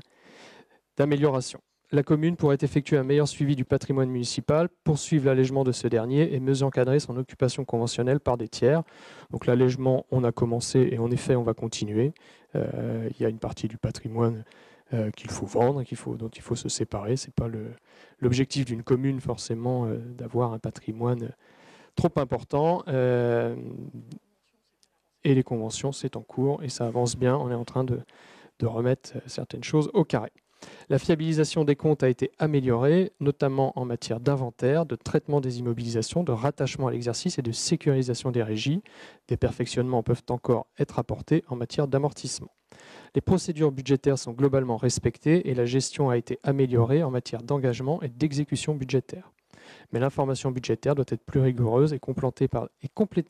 d'amélioration. La commune pourrait effectuer un meilleur suivi du patrimoine municipal, poursuivre l'allègement de ce dernier et mieux encadrer son occupation conventionnelle par des tiers. Donc l'allègement, on a commencé et en effet, on va continuer. Il y a une partie du patrimoine qu'il faut vendre, dont il faut se séparer. Ce n'est pas l'objectif d'une commune forcément d'avoir un patrimoine trop important. Et les conventions, c'est en cours et ça avance bien. On est en train de remettre certaines choses au carré. La fiabilisation des comptes a été améliorée, notamment en matière d'inventaire, de traitement des immobilisations, de rattachement à l'exercice et de sécurisation des régies. Des perfectionnements peuvent encore être apportés en matière d'amortissement. Les procédures budgétaires sont globalement respectées et la gestion a été améliorée en matière d'engagement et d'exécution budgétaire. Mais l'information budgétaire doit être plus rigoureuse et complétée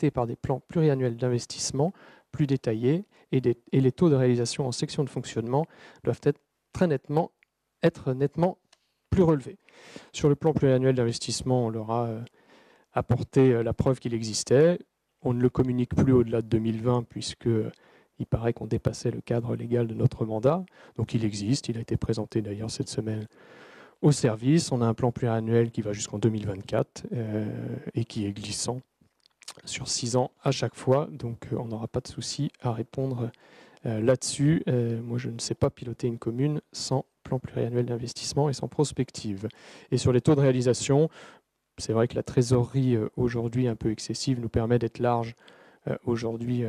par des plans pluriannuels d'investissement plus détaillés et les taux de réalisation en section de fonctionnement doivent être nettement plus relevés. Sur le plan pluriannuel d'investissement, on leur a apporté la preuve qu'il existait. On ne le communique plus au-delà de 2020 puisqu'il paraît qu'on dépassait le cadre légal de notre mandat. Donc il existe, il a été présenté d'ailleurs cette semaine au service. On a un plan pluriannuel qui va jusqu'en 2024 et qui est glissant sur 6 ans à chaque fois. Donc on n'aura pas de souci à répondre là-dessus. Moi, je ne sais pas piloter une commune sans plan pluriannuel d'investissement et sans prospective. Et sur les taux de réalisation, c'est vrai que la trésorerie aujourd'hui un peu excessive nous permet d'être large aujourd'hui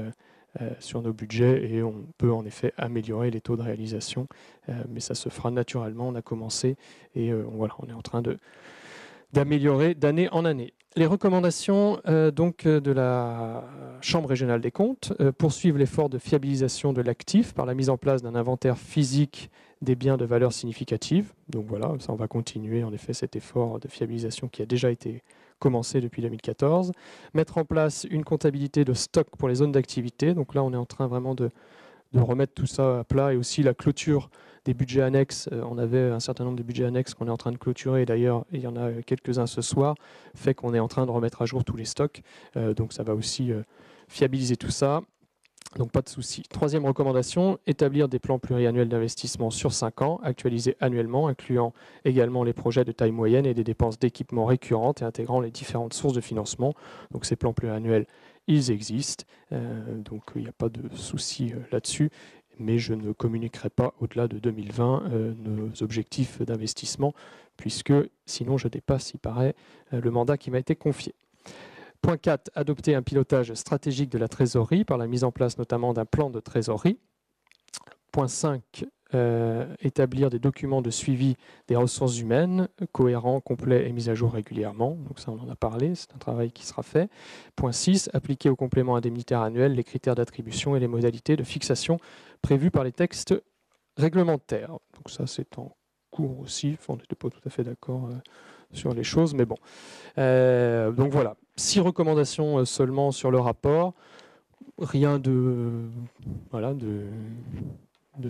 sur nos budgets et on peut en effet améliorer les taux de réalisation, mais ça se fera naturellement. On a commencé et voilà, on est en train d'améliorer d'année en année. Les recommandations de la Chambre régionale des comptes poursuivent l'effort de fiabilisation de l'actif par la mise en place d'un inventaire physique des biens de valeur significative. Donc voilà, ça on va continuer en effet cet effort de fiabilisation qui a déjà été commencé depuis 2014. Mettre en place une comptabilité de stock pour les zones d'activité. Donc là on est en train vraiment de remettre tout ça à plat et aussi la clôture des budgets annexes. On avait un certain nombre de budgets annexes qu'on est en train de clôturer. D'ailleurs, il y en a quelques-uns ce soir, fait qu'on est en train de remettre à jour tous les stocks. Donc ça va aussi fiabiliser tout ça. Donc pas de souci. Troisième recommandation, établir des plans pluriannuels d'investissement sur 5 ans, actualisés annuellement, incluant également les projets de taille moyenne et des dépenses d'équipement récurrentes et intégrant les différentes sources de financement. Donc ces plans pluriannuels, ils existent. Donc il n'y a pas de souci là-dessus. Mais je ne communiquerai pas au-delà de 2020 nos objectifs d'investissement, puisque sinon je dépasse, il paraît, le mandat qui m'a été confié. Point 4, adopter un pilotage stratégique de la trésorerie par la mise en place notamment d'un plan de trésorerie. Point 5, établir des documents de suivi des ressources humaines, cohérents, complets et mis à jour régulièrement. Donc ça, on en a parlé, c'est un travail qui sera fait. Point 6, appliquer au complément indemnitaire annuel les critères d'attribution et les modalités de fixation prévues par les textes réglementaires. Donc ça, c'est en cours aussi. Enfin, on n'était pas tout à fait d'accord sur les choses, mais bon. Donc voilà, 6 recommandations seulement sur le rapport. Rien de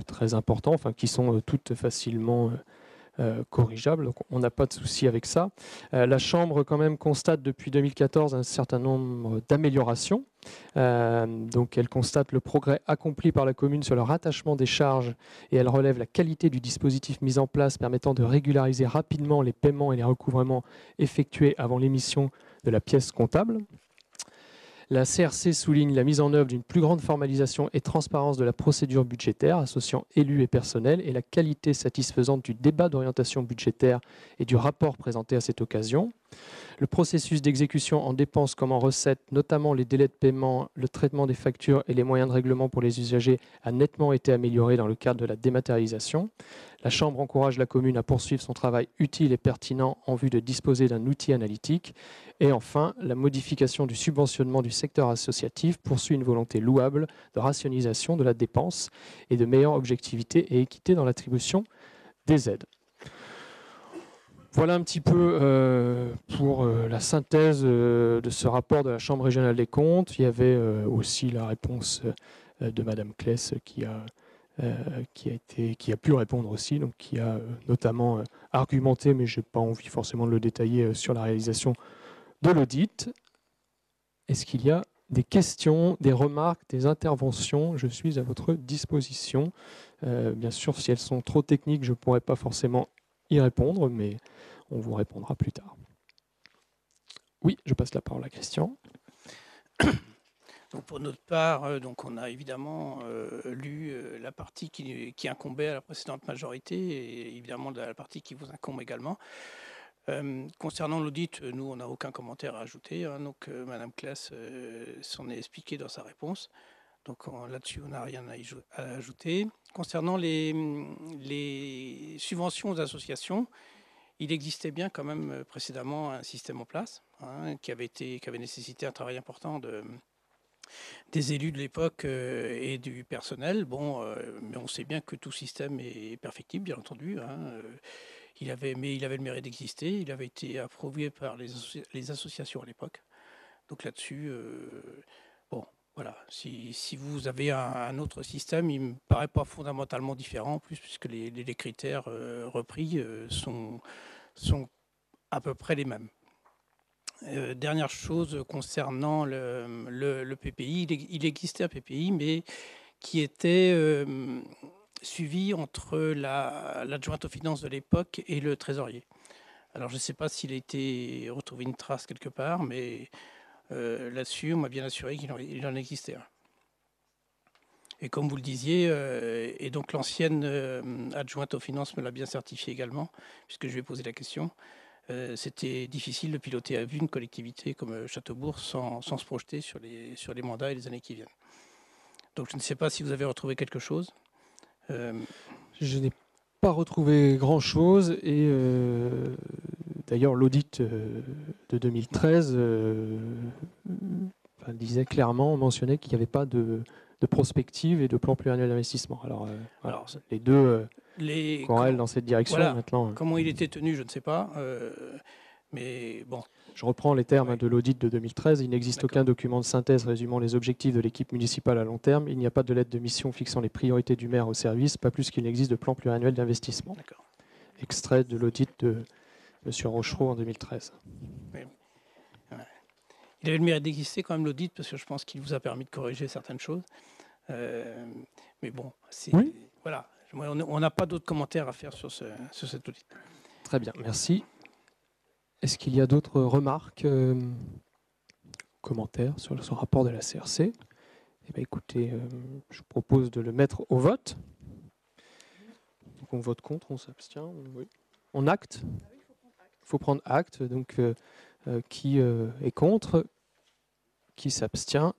très important, enfin, qui sont toutes facilement corrigeables. Donc on n'a pas de souci avec ça. La Chambre quand même constate depuis 2014 un certain nombre d'améliorations. Donc elle constate le progrès accompli par la commune sur le rattachement des charges et elle relève la qualité du dispositif mis en place permettant de régulariser rapidement les paiements et les recouvrements effectués avant l'émission de la pièce comptable. La CRC souligne la mise en œuvre d'une plus grande formalisation et transparence de la procédure budgétaire associant élus et personnel et la qualité satisfaisante du débat d'orientation budgétaire et du rapport présenté à cette occasion. Le processus d'exécution en dépenses comme en recettes, notamment les délais de paiement, le traitement des factures et les moyens de règlement pour les usagers, a nettement été amélioré dans le cadre de la dématérialisation. La Chambre encourage la commune à poursuivre son travail utile et pertinent en vue de disposer d'un outil analytique. Et enfin, la modification du subventionnement du secteur associatif poursuit une volonté louable de rationalisation de la dépense et de meilleure objectivité et équité dans l'attribution des aides. Voilà un petit peu pour la synthèse de ce rapport de la Chambre régionale des comptes. Il y avait aussi la réponse de Madame Kless qui a pu répondre aussi, donc qui a notamment argumenté, mais je n'ai pas envie forcément de le détailler, sur la réalisation de l'audit. Est-ce qu'il y a des questions, des remarques, des interventions? Je suis à votre disposition. Bien sûr, si elles sont trop techniques, je ne pourrai pas forcément y répondre, mais on vous répondra plus tard. Oui, je passe la parole à Christian. Donc pour notre part, donc on a évidemment lu la partie qui incombait à la précédente majorité et évidemment la partie qui vous incombe également. Concernant l'audit, nous, on n'a aucun commentaire à ajouter. Donc Madame Kless s'en est expliqué dans sa réponse. Donc là-dessus, on n'a rien à ajouter. Concernant les subventions aux associations, il existait bien quand même précédemment un système en place qui avait nécessité un travail important des élus de l'époque et du personnel. Bon, mais on sait bien que tout système est perfectible, bien entendu. Mais il avait le mérite d'exister. Il avait été approuvé par les associations à l'époque. Donc là-dessus, bon, voilà. Si vous avez un autre système, il ne me paraît pas fondamentalement différent, en plus, puisque les critères repris sont à peu près les mêmes. Dernière chose concernant le PPI, il existait un PPI, mais qui était suivi entre l'adjointe aux finances de l'époque et le trésorier. Alors je ne sais pas s'il a été retrouvé une trace quelque part, mais là-dessus, on m'a bien assuré qu'il en existait un. Et comme vous le disiez, et donc l'ancienne adjointe aux finances me l'a bien certifié également, puisque je lui ai posé la question. C'était difficile de piloter à vue une collectivité comme Châteaubourg sans se projeter sur les mandats et les années qui viennent. Donc je ne sais pas si vous avez retrouvé quelque chose. Je n'ai pas retrouvé grand-chose et d'ailleurs l'audit de 2013 disait clairement, mentionnait qu'il n'y avait pas de prospective et de plan pluriannuel d'investissement. Alors, voilà, les deux corrèlent dans cette direction. Voilà, maintenant. Comment il était tenu, je ne sais pas. Mais bon. Je reprends les termes de l'audit de 2013. Il n'existe aucun document de synthèse résumant les objectifs de l'équipe municipale à long terme. Il n'y a pas de lettre de mission fixant les priorités du maire au service, pas plus qu'il n'existe de plan pluriannuel d'investissement. Extrait de l'audit de M. Rochereau en 2013. Oui. Ouais. Il avait le mérite d'exister quand même l'audit, parce que je pense qu'il vous a permis de corriger certaines choses. Mais bon, oui. Voilà. On n'a pas d'autres commentaires à faire sur cet audit. Très bien, merci. Est-ce qu'il y a d'autres remarques, commentaires sur ce rapport de la CRC? Eh bien, écoutez, je propose de le mettre au vote. Donc on vote contre, on s'abstient. Oui. On acte. Il faut prendre acte. Donc, qui est contre? Qui s'abstient?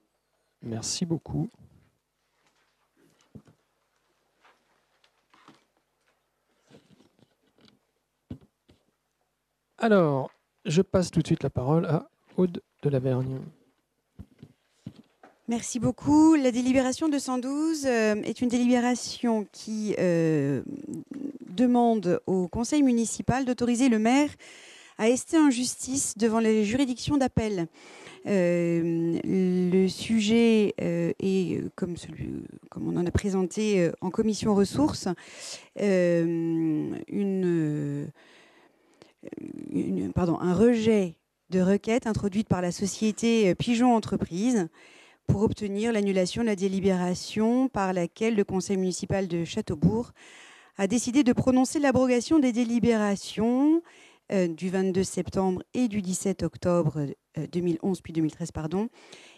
Merci beaucoup. Alors, je passe tout de suite la parole à Aude de Lavergne. Merci beaucoup. La délibération 212 est une délibération qui demande au conseil municipal d'autoriser le maire à ester en justice devant les juridictions d'appel. Le sujet est, comme on en a présenté en commission ressources, un rejet de requête introduite par la société Pigeon Entreprise pour obtenir l'annulation de la délibération par laquelle le conseil municipal de Châteaubourg a décidé de prononcer l'abrogation des délibérations du 22 septembre et du 17 octobre 2011 puis 2013,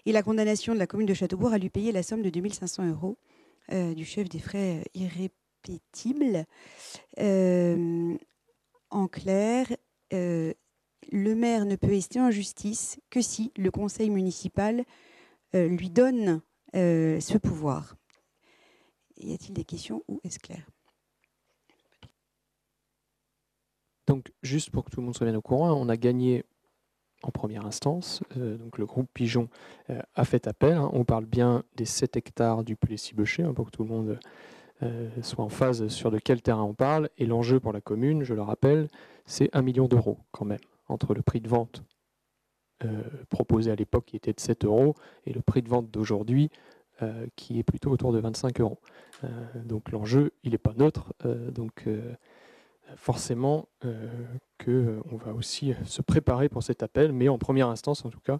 et la condamnation de la commune de Châteaubourg à lui payer la somme de 2 500 € du chef des frais irrépétibles. En clair, le maire ne peut ester en justice que si le conseil municipal lui donne ce pouvoir. Y a-t-il des questions ou est-ce clair ? Donc, juste pour que tout le monde soit bien au courant, on a gagné en première instance. Donc, le groupe Pigeon a fait appel. On parle bien des 7 hectares du Plessis-Beuchet, pour que tout le monde soit en phase sur de quel terrain on parle. Et l'enjeu pour la commune, je le rappelle, c'est 1 million d'euros quand même, entre le prix de vente proposé à l'époque qui était de 7 € et le prix de vente d'aujourd'hui qui est plutôt autour de 25 €. Donc l'enjeu, il n'est pas neutre. Forcément qu'on va aussi se préparer pour cet appel, mais en première instance, en tout cas,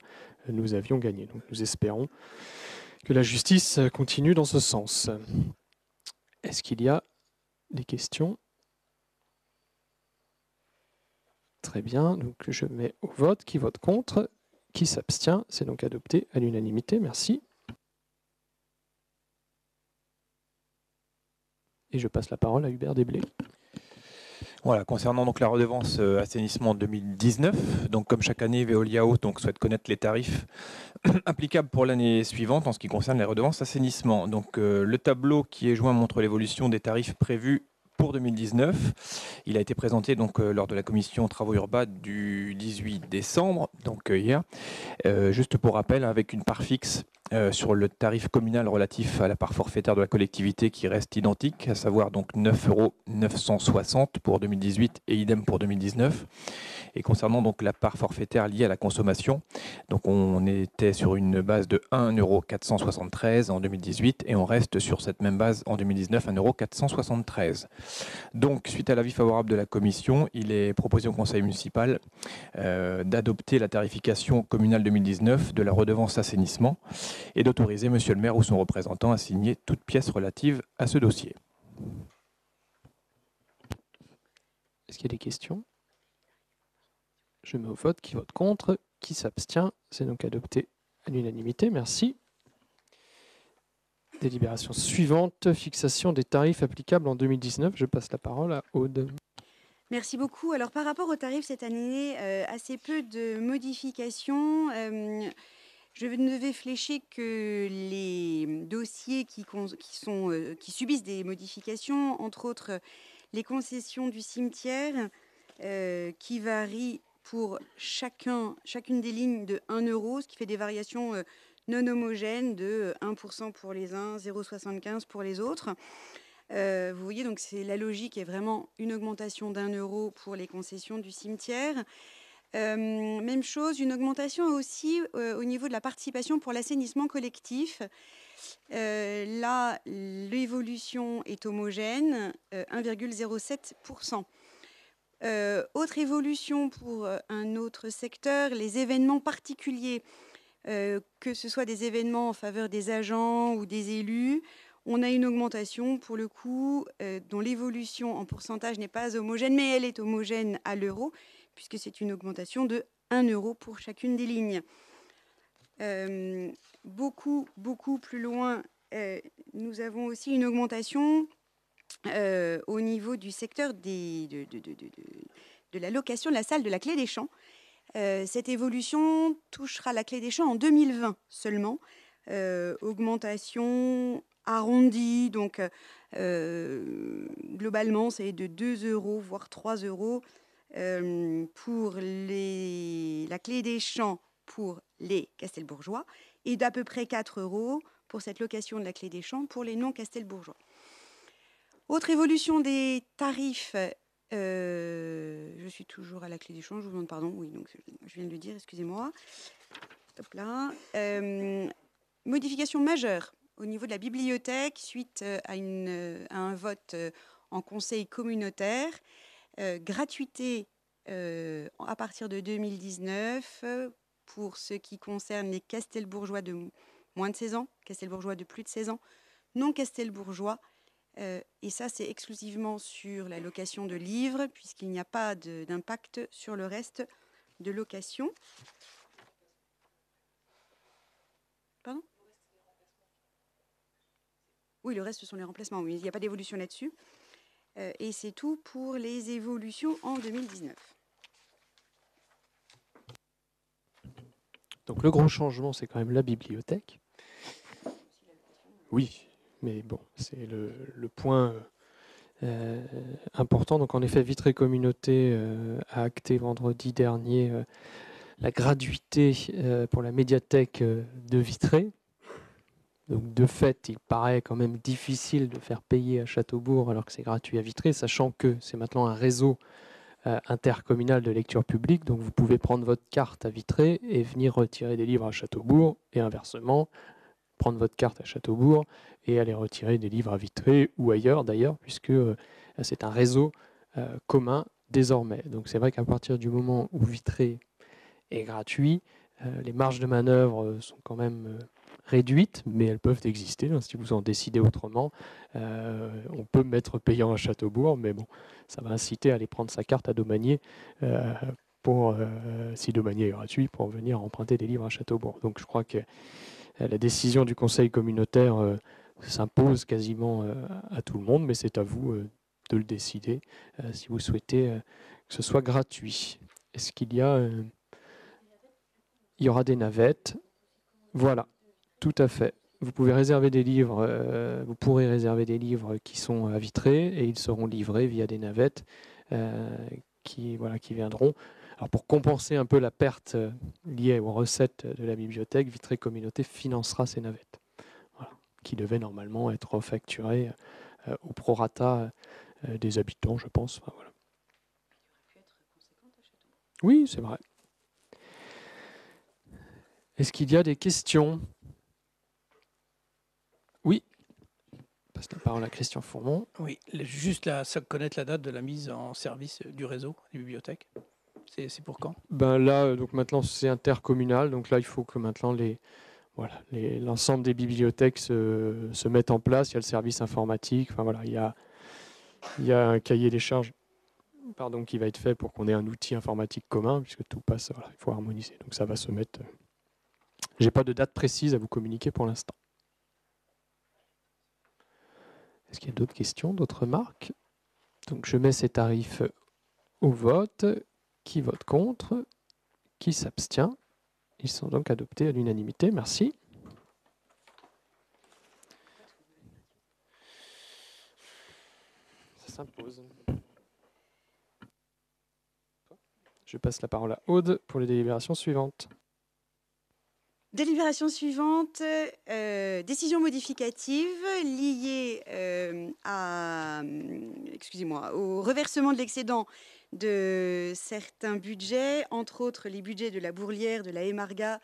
nous avions gagné. Donc nous espérons que la justice continue dans ce sens. Est-ce qu'il y a des questions ? Très bien, donc je mets au vote. Qui vote contre ? Qui s'abstient ? C'est donc adopté à l'unanimité. Merci. Et je passe la parole à Hubert Desblés. Voilà, concernant donc la redevance assainissement 2019, donc comme chaque année, Veolia Haute souhaite connaître les tarifs applicables pour l'année suivante en ce qui concerne les redevances assainissement. Donc le tableau qui est joint montre l'évolution des tarifs prévus pour 2019. Il a été présenté donc lors de la commission travaux urbains du 18 décembre, donc hier. Juste pour rappel, avec une part fixe sur le tarif communal relatif à la part forfaitaire de la collectivité qui reste identique, à savoir donc 9,960 € pour 2018 et idem pour 2019. Et concernant donc la part forfaitaire liée à la consommation, donc on était sur une base de 1,473 € en 2018 et on reste sur cette même base en 2019, 1,473 €. Donc, suite à l'avis favorable de la commission, il est proposé au conseil municipal d'adopter la tarification communale 2019 de la redevance assainissement et d'autoriser monsieur le maire ou son représentant à signer toute pièce relative à ce dossier. Est-ce qu'il y a des questions ? Je mets au vote. Qui vote contre ? Qui s'abstient ? C'est donc adopté à l'unanimité. Merci. Délibération suivante, fixation des tarifs applicables en 2019. Je passe la parole à Aude. Merci beaucoup. Alors, par rapport aux tarifs cette année, assez peu de modifications. Je ne vais flécher que les dossiers qui subissent des modifications, entre autres les concessions du cimetière, qui varient pour chacune des lignes de 1 €, ce qui fait des variations non homogènes de 1% pour les uns, 0,75 pour les autres. Vous voyez, donc la logique est vraiment une augmentation d'1 € pour les concessions du cimetière. Même chose, une augmentation aussi au niveau de la participation pour l'assainissement collectif. Là, l'évolution est homogène, 1,07%. Autre évolution pour un autre secteur, les événements particuliers, que ce soit des événements en faveur des agents ou des élus. On a une augmentation, pour le coup, dont l'évolution en pourcentage n'est pas homogène, mais elle est homogène à l'euro, puisque c'est une augmentation de 1 € pour chacune des lignes. Beaucoup plus loin, nous avons aussi une augmentation au niveau du secteur de la location de la salle de la Clé des Champs. Cette évolution touchera la Clé des Champs en 2020 seulement. Augmentation arrondie, donc globalement c'est de 2 € voire 3 €. pour la clé des champs pour les Castelbourgeois et d'à peu près 4 € pour cette location de la clé des champs pour les non-Castelbourgeois. Autre évolution des tarifs, je suis toujours à la clé des champs, je vous demande pardon, oui, donc je viens de le dire, excusez-moi. Hop là. Modification majeure au niveau de la bibliothèque suite à un vote en conseil communautaire. Gratuité à partir de 2019 pour ce qui concerne les Castelbourgeois de moins de 16 ans, Castelbourgeois de plus de 16 ans, non Castelbourgeois. Et ça, c'est exclusivement sur la location de livres, puisqu'il n'y a pas d'impact sur le reste de location. Pardon ? Oui, le reste, ce sont les remplacements. Oui, il n'y a pas d'évolution là-dessus. Et c'est tout pour les évolutions en 2019. Donc le gros changement, c'est quand même la bibliothèque. Oui, mais bon, c'est le point important. Donc en effet, Vitré Communauté a acté vendredi dernier la gratuité pour la médiathèque de Vitré. Donc de fait, il paraît quand même difficile de faire payer à Châteaubourg alors que c'est gratuit à Vitré, sachant que c'est maintenant un réseau intercommunal de lecture publique. Donc vous pouvez prendre votre carte à Vitré et venir retirer des livres à Châteaubourg, et inversement, prendre votre carte à Châteaubourg et aller retirer des livres à Vitré ou ailleurs d'ailleurs, puisque c'est un réseau commun désormais. Donc c'est vrai qu'à partir du moment où Vitré est gratuit, les marges de manœuvre sont quand même réduites, mais elles peuvent exister. Si vous en décidez autrement, on peut mettre payant à Châteaubourg, mais bon, ça va inciter à aller prendre sa carte à Domanier, si Domanier est gratuit, pour venir emprunter des livres à Châteaubourg. Donc je crois que la décision du conseil communautaire s'impose quasiment à tout le monde, mais c'est à vous de le décider si vous souhaitez que ce soit gratuit. Est-ce qu'il y a... il y aura des navettes. Voilà, tout à fait. Vous pouvez réserver des livres, vous pourrez réserver des livres qui sont à Vitré et ils seront livrés via des navettes qui viendront. Alors pour compenser un peu la perte liée aux recettes de la bibliothèque, Vitré Communauté financera ces navettes, voilà, qui devaient normalement être facturées au prorata des habitants, je pense. Enfin, voilà. Oui, c'est vrai. Est-ce qu'il y a des questions ? Oui. Je passe la parole à Christian Fourmont. Oui, juste connaître la date de la mise en service du réseau des bibliothèques. C'est pour quand ? Ben là, donc maintenant c'est intercommunal, donc là il faut que maintenant l'ensemble des bibliothèques se mettent en place. Il y a le service informatique. Enfin voilà, il y a un cahier des charges, qui va être fait pour qu'on ait un outil informatique commun, puisque tout passe. Voilà, il faut harmoniser. Donc ça va se mettre. J'ai pas de date précise à vous communiquer pour l'instant. Est-ce qu'il y a d'autres questions, d'autres remarques ? Donc je mets ces tarifs au vote. Qui vote contre ? Qui s'abstient ? Ils sont donc adoptés à l'unanimité. Merci. Ça s'impose. Je passe la parole à Aude pour les délibérations suivantes. Délibération suivante, décision modificative liée au reversement de l'excédent de certains budgets, entre autres les budgets de la Bourlière, de la Émarga,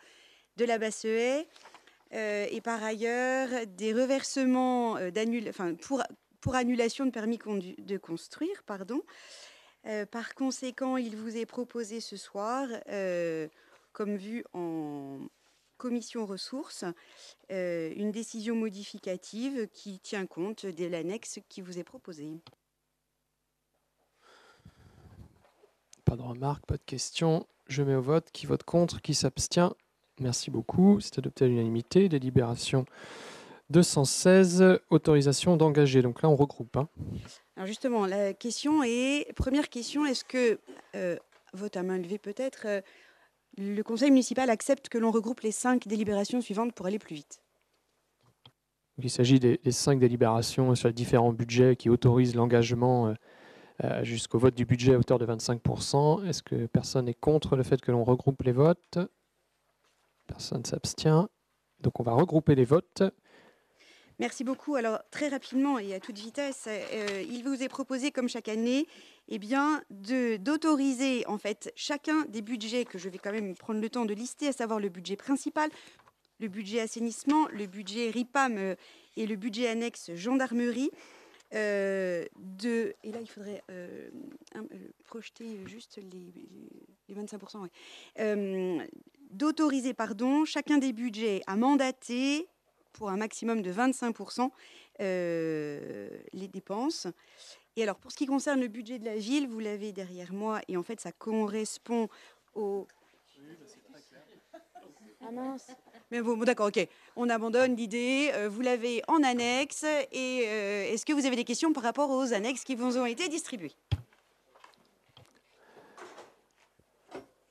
de la Bassehaie, et par ailleurs des reversements pour annulation de permis de construire. Par conséquent, il vous est proposé ce soir, comme vu en commission ressources, une décision modificative qui tient compte de l'annexe qui vous est proposée. Pas de remarques, pas de questions. Je mets au vote. Qui vote contre ? Qui s'abstient ? Merci beaucoup. C'est adopté à l'unanimité. Délibération 216, autorisation d'engager. Donc là, on regroupe. Alors justement, première question, est-ce que, vote à main levée peut-être, le conseil municipal accepte que l'on regroupe les 5 délibérations suivantes pour aller plus vite ? Il s'agit des 5 délibérations sur les différents budgets qui autorisent l'engagement jusqu'au vote du budget à hauteur de 25%. Est-ce que personne n'est contre le fait que l'on regroupe les votes? Personne ne s'abstient. Donc on va regrouper les votes. Merci beaucoup. Alors, très rapidement et à toute vitesse, il vous est proposé, comme chaque année, eh bien, d'autoriser en fait chacun des budgets que je vais quand même prendre le temps de lister, à savoir le budget principal, le budget assainissement, le budget RIPAM et le budget annexe gendarmerie. Et là, il faudrait projeter juste les 25%. Ouais. D'autoriser, chacun des budgets à mandater pour un maximum de 25% les dépenses. Et alors, pour ce qui concerne le budget de la ville, vous l'avez derrière moi, et en fait, ça correspond au... Ah mince. Mais bon, d'accord, ok. On abandonne l'idée. Vous l'avez en annexe. Et est-ce que vous avez des questions par rapport aux annexes qui vous ont été distribuées?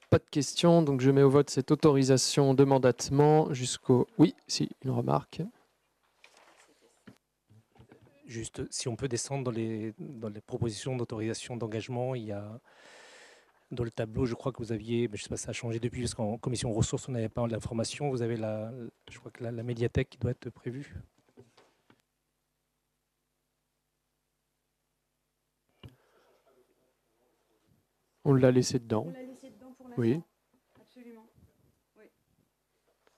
Pas de questions, donc je mets au vote cette autorisation de mandatement jusqu'au... Oui, si, une remarque. Juste, si on peut descendre dans les propositions d'autorisation d'engagement, il y a dans le tableau, je crois que vous aviez, mais je ne sais pas si ça a changé depuis, parce qu'en commission ressources, on n'avait pas l'information. Vous avez je crois que la médiathèque qui doit être prévue. On l'a laissé dedans. On l'a laissé dedans pour l'instant. Oui. Absolument. Oui.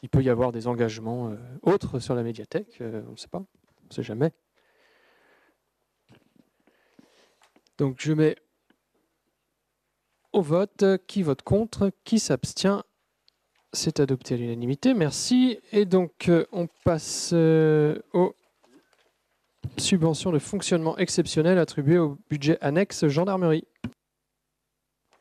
Il peut y avoir des engagements autres sur la médiathèque, on ne sait pas, on ne sait jamais. Donc je mets au vote, qui vote contre, qui s'abstient. C'est adopté à l'unanimité, merci. Et donc on passe aux subventions de fonctionnement exceptionnelles attribuées au budget annexe gendarmerie.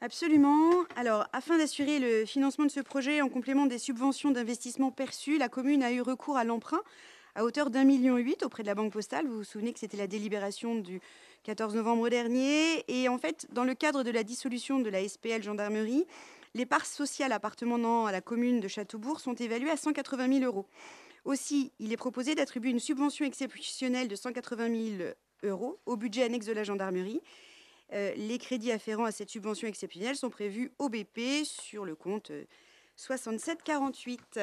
Absolument. Alors, afin d'assurer le financement de ce projet en complément des subventions d'investissement perçues, la commune a eu recours à l'emprunt à hauteur d'1,8 million auprès de la Banque Postale. Vous vous souvenez que c'était la délibération du 14 novembre dernier. Et en fait, dans le cadre de la dissolution de la SPL Gendarmerie, les parts sociales appartenant à la commune de Châteaubourg sont évaluées à 180 000 €. Aussi, il est proposé d'attribuer une subvention exceptionnelle de 180 000 € au budget annexe de la gendarmerie. Les crédits afférents à cette subvention exceptionnelle sont prévus au BP sur le compte 6748.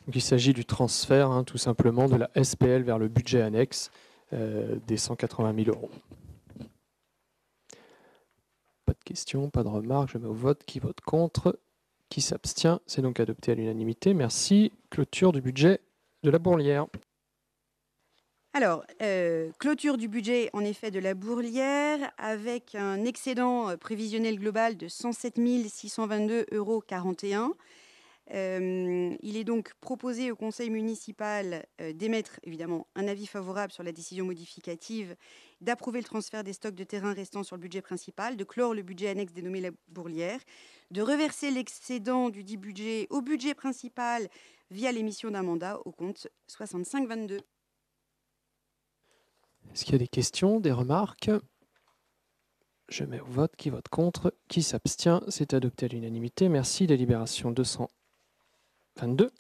Donc, il s'agit du transfert, tout simplement, de la SPL vers le budget annexe des 180 000 €. Pas de questions, pas de remarques. Je mets au vote. Qui vote contre? Qui s'abstient? C'est donc adopté à l'unanimité. Merci. Clôture du budget de la Bourlière. Alors, clôture du budget, en effet, de la Bourlière, avec un excédent prévisionnel global de 107 622,41 €. Il est donc proposé au conseil municipal d'émettre évidemment un avis favorable sur la décision modificative, d'approuver le transfert des stocks de terrain restants sur le budget principal, de clore le budget annexe dénommé la Bourlière, de reverser l'excédent du dit budget au budget principal via l'émission d'un mandat au compte 6522. Est-ce qu'il y a des questions, des remarques? Je mets au vote. Qui vote contre? Qui s'abstient? C'est adopté à l'unanimité. Merci. Délibération 222.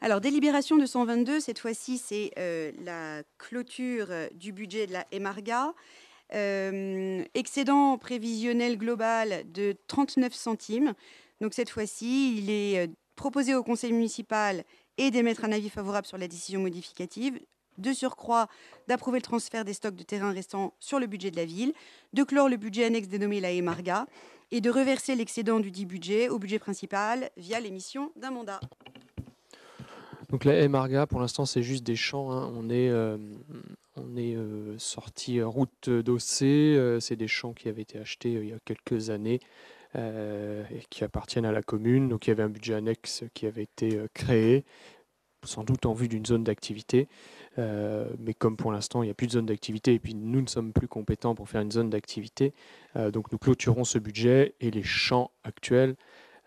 Alors, délibération 222, cette fois-ci, c'est la clôture du budget de la Emarga. Excédent prévisionnel global de 39 centimes. Donc, cette fois-ci, il est proposé au conseil municipal et d'émettre un avis favorable sur la décision modificative. De surcroît, d'approuver le transfert des stocks de terrain restants sur le budget de la ville, de clore le budget annexe dénommé la Emarga et de reverser l'excédent du dit budget au budget principal via l'émission d'un mandat. Donc la Emarga, pour l'instant, c'est juste des champs. On est sorti route d'Ossé. C'est des champs qui avaient été achetés il y a quelques années et qui appartiennent à la commune. Donc il y avait un budget annexe qui avait été créé, sans doute en vue d'une zone d'activité. Mais comme pour l'instant, il n'y a plus de zone d'activité et puis nous ne sommes plus compétents pour faire une zone d'activité, donc nous clôturons ce budget et les champs actuels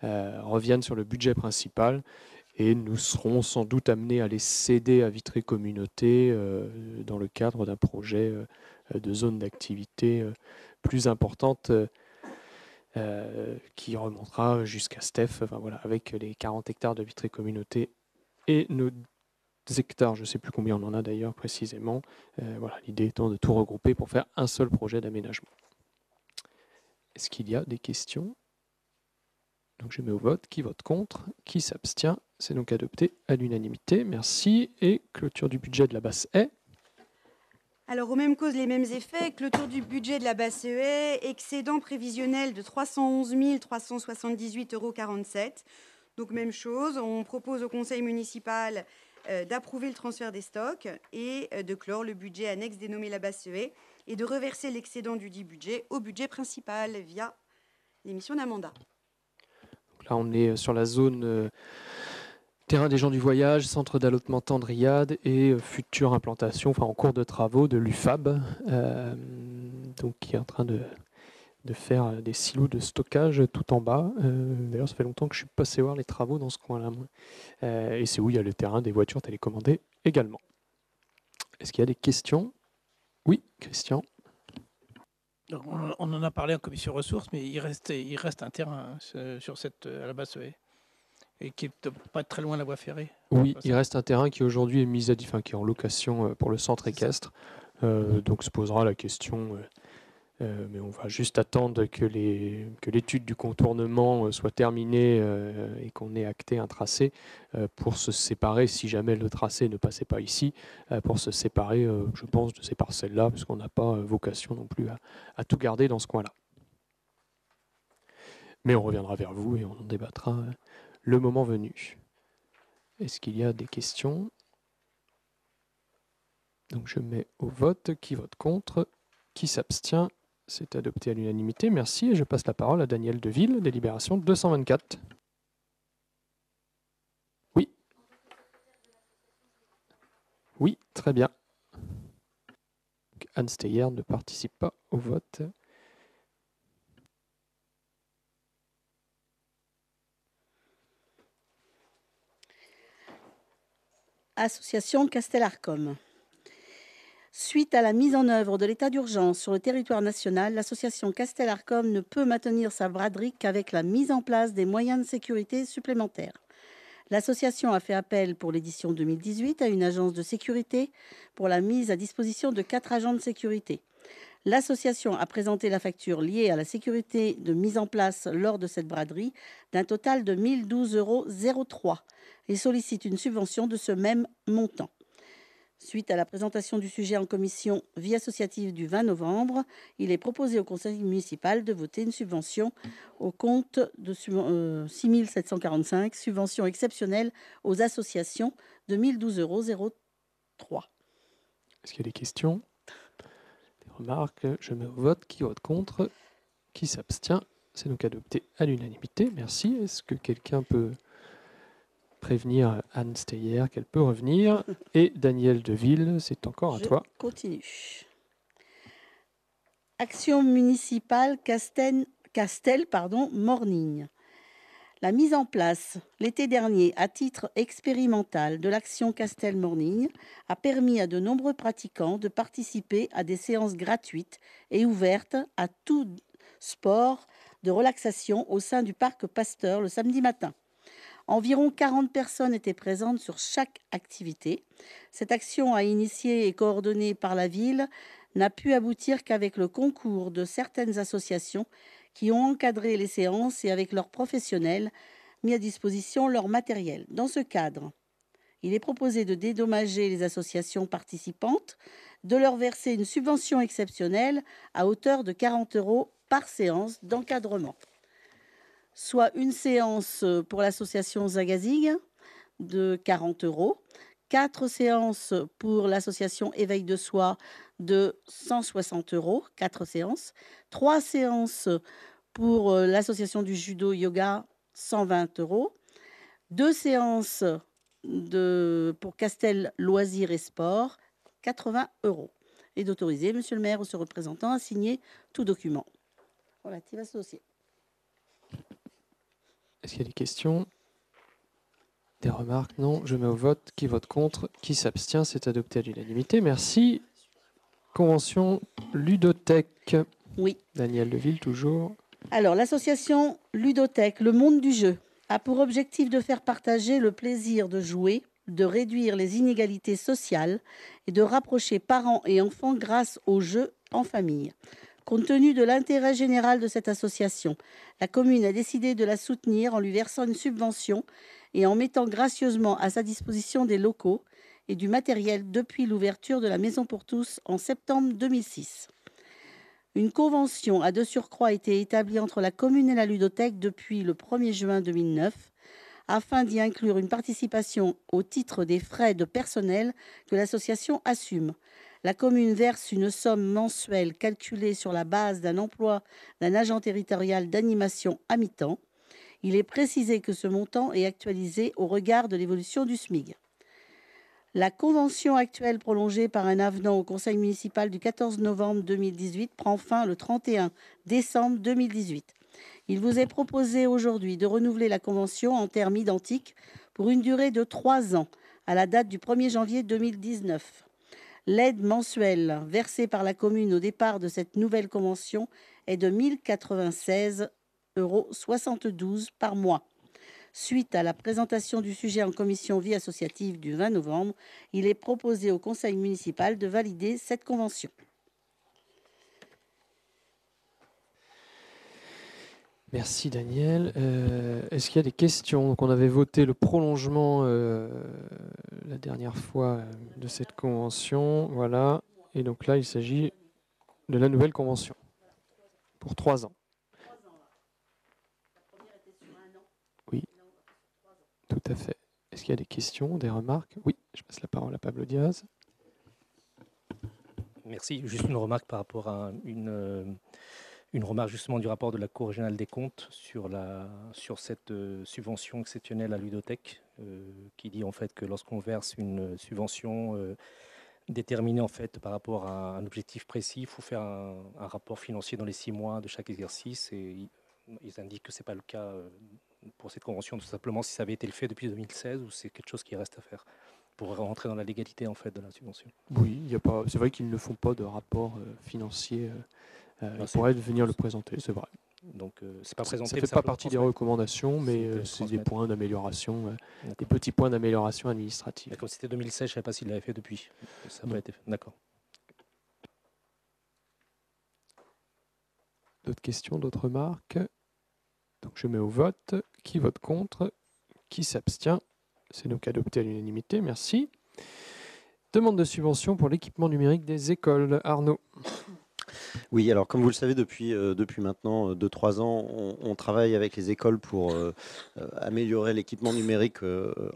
reviennent sur le budget principal et nous serons sans doute amenés à les céder à Vitré Communauté dans le cadre d'un projet de zone d'activité plus importante qui remontera jusqu'à Steph, avec les 40 hectares de Vitré Communauté et nos hectares, je ne sais plus combien on en a d'ailleurs précisément. L'idée étant de tout regrouper pour faire un seul projet d'aménagement. Est-ce qu'il y a des questions? Donc je mets au vote. Qui vote contre? Qui s'abstient? C'est donc adopté à l'unanimité. Merci. Et clôture du budget de la basse haie. Alors, aux mêmes causes, les mêmes effets. Clôture du budget de la basse haie, excédent prévisionnel de 311 378,47 €. Donc, même chose, on propose au conseil municipal d'approuver le transfert des stocks et de clore le budget annexe dénommé la basse haie et de reverser l'excédent du dit budget au budget principal via l'émission d'un mandat. Donc là, on est sur la zone terrain des gens du voyage, centre d'allotement Tendriade et future implantation, enfin en cours de travaux de l'UFAB, donc qui est en train de faire des silos de stockage tout en bas. D'ailleurs, ça fait longtemps que je suis passé voir les travaux dans ce coin-là. Et c'est où il y a le terrain des voitures télécommandées également. Est-ce qu'il y a des questions? Oui, Christian. Donc, on en a parlé en commission ressources, mais il reste un terrain sur à la basse haie, et qui est pas très loin de la voie ferrée. Oui, il reste un terrain qui aujourd'hui est qui est en location pour le centre équestre. Donc se posera la question, mais on va juste attendre que l'étude du contournement soit terminée et qu'on ait acté un tracé pour se séparer, si jamais le tracé ne passait pas ici, pour se séparer, je pense, de ces parcelles-là, parce qu'on n'a pas vocation non plus à tout garder dans ce coin-là. Mais on reviendra vers vous et on en débattra le moment venu. Est-ce qu'il y a des questions? Donc je mets au vote. Qui vote contre? Qui s'abstient? C'est adopté à l'unanimité. Merci. Et je passe la parole à Daniel Deville, délibération 224. Oui. Oui, très bien. Anne Steyer ne participe pas au vote. Association Castellarcom. Suite à la mise en œuvre de l'état d'urgence sur le territoire national, l'association Castellarcom ne peut maintenir sa braderie qu'avec la mise en place des moyens de sécurité supplémentaires. L'association a fait appel pour l'édition 2018 à une agence de sécurité pour la mise à disposition de 4 agents de sécurité. L'association a présenté la facture liée à la sécurité de mise en place lors de cette braderie d'un total de 1 012,03 € et sollicite une subvention de ce même montant. Suite à la présentation du sujet en commission vie associative du 20 novembre, il est proposé au conseil municipal de voter une subvention au compte de 6 745, subvention exceptionnelle aux associations de 1 012,03 €. Est-ce qu'il y a des questions? Des remarques? Je mets au vote. Qui vote contre? Qui s'abstient? C'est donc adopté à l'unanimité. Merci. Est-ce que quelqu'un peut prévenir Anne Steyer qu'elle peut revenir? Et Daniel Deville, c'est encore à toi. Continue. Action municipale Morning. La mise en place l'été dernier à titre expérimental de l'action Castel Morning a permis à de nombreux pratiquants de participer à des séances gratuites et ouvertes à tout sport de relaxation au sein du parc Pasteur le samedi matin. Environ 40 personnes étaient présentes sur chaque activité. Cette action, initiée et coordonnée par la ville, n'a pu aboutir qu'avec le concours de certaines associations qui ont encadré les séances et avec leurs professionnels mis à disposition leur matériel. Dans ce cadre, il est proposé de dédommager les associations participantes, de leur verser une subvention exceptionnelle à hauteur de 40 € par séance d'encadrement. Soit une séance pour l'association Zagazig de 40 €, 4 séances pour l'association Éveil de Soi de 160 €, 4 séances, 3 séances pour l'association du judo yoga, 120 €, 2 séances pour Castel Loisirs et Sport, 80 €. Et d'autoriser Monsieur le maire ou ce représentant à signer tout document relatif à ce dossier. Est-ce qu'il y a des questions? Des remarques? Non. Je mets au vote. Qui vote contre? Qui s'abstient? C'est adopté à l'unanimité. Merci. Convention ludothèque. Oui. Daniel Deville, toujours. Alors, l'association Ludothèque, le monde du jeu, a pour objectif de faire partager le plaisir de jouer, de réduire les inégalités sociales et de rapprocher parents et enfants grâce aux jeux en famille. Compte tenu de l'intérêt général de cette association, la commune a décidé de la soutenir en lui versant une subvention et en mettant gracieusement à sa disposition des locaux et du matériel depuis l'ouverture de la Maison pour tous en septembre 2006. Une convention a de surcroît été établie entre la commune et la ludothèque depuis le 1er juin 2009 afin d'y inclure une participation au titre des frais de personnel que l'association assume. La commune verse une somme mensuelle calculée sur la base d'un emploi d'un agent territorial d'animation à mi-temps. Il est précisé que ce montant est actualisé au regard de l'évolution du SMIC. La convention actuelle prolongée par un avenant au conseil municipal du 14 novembre 2018 prend fin le 31 décembre 2018. Il vous est proposé aujourd'hui de renouveler la convention en termes identiques pour une durée de 3 ans à la date du 1er janvier 2019. L'aide mensuelle versée par la commune au départ de cette nouvelle convention est de 1 096,72 € par mois. Suite à la présentation du sujet en commission vie associative du 20 novembre, il est proposé au conseil municipal de valider cette convention. Merci Daniel. Est-ce qu'il y a des questions? Donc, on avait voté le prolongement la dernière fois de cette convention. Voilà. Et donc là, il s'agit de la nouvelle convention pour 3 ans. Oui, tout à fait. Est-ce qu'il y a des questions, des remarques? Oui, je passe la parole à Pablo Diaz. Merci. Juste une remarque par rapport à une remarque justement du rapport de la Cour régionale des comptes sur cette subvention exceptionnelle à Ludothèque, qui dit en fait que lorsqu'on verse une subvention déterminée en fait par rapport à un objectif précis, il faut faire un rapport financier dans les 6 mois de chaque exercice, et ils indiquent que ce n'est pas le cas pour cette convention, tout simplement si ça avait été le fait depuis 2016 ou c'est quelque chose qui reste à faire pour rentrer dans la légalité en fait de la subvention. Oui, c'est vrai qu'ils ne font pas de rapport financier. Ils pourraient venir le présenter, c'est vrai. Donc, c'est pas présenté. Ça ne fait pas partie des recommandations, mais c'est des points d'amélioration, des petits points d'amélioration administrative. Mais comme c'était 2016, je ne sais pas s'il l'avait fait depuis. Ça n'a pas été fait. D'accord. D'autres questions, d'autres remarques? Donc je mets au vote. Qui vote contre? Qui s'abstient? C'est donc adopté à l'unanimité. Merci. Demande de subvention pour l'équipement numérique des écoles. Arnaud. Oui, alors comme vous le savez, depuis maintenant 2-3 ans, on travaille avec les écoles pour améliorer l'équipement numérique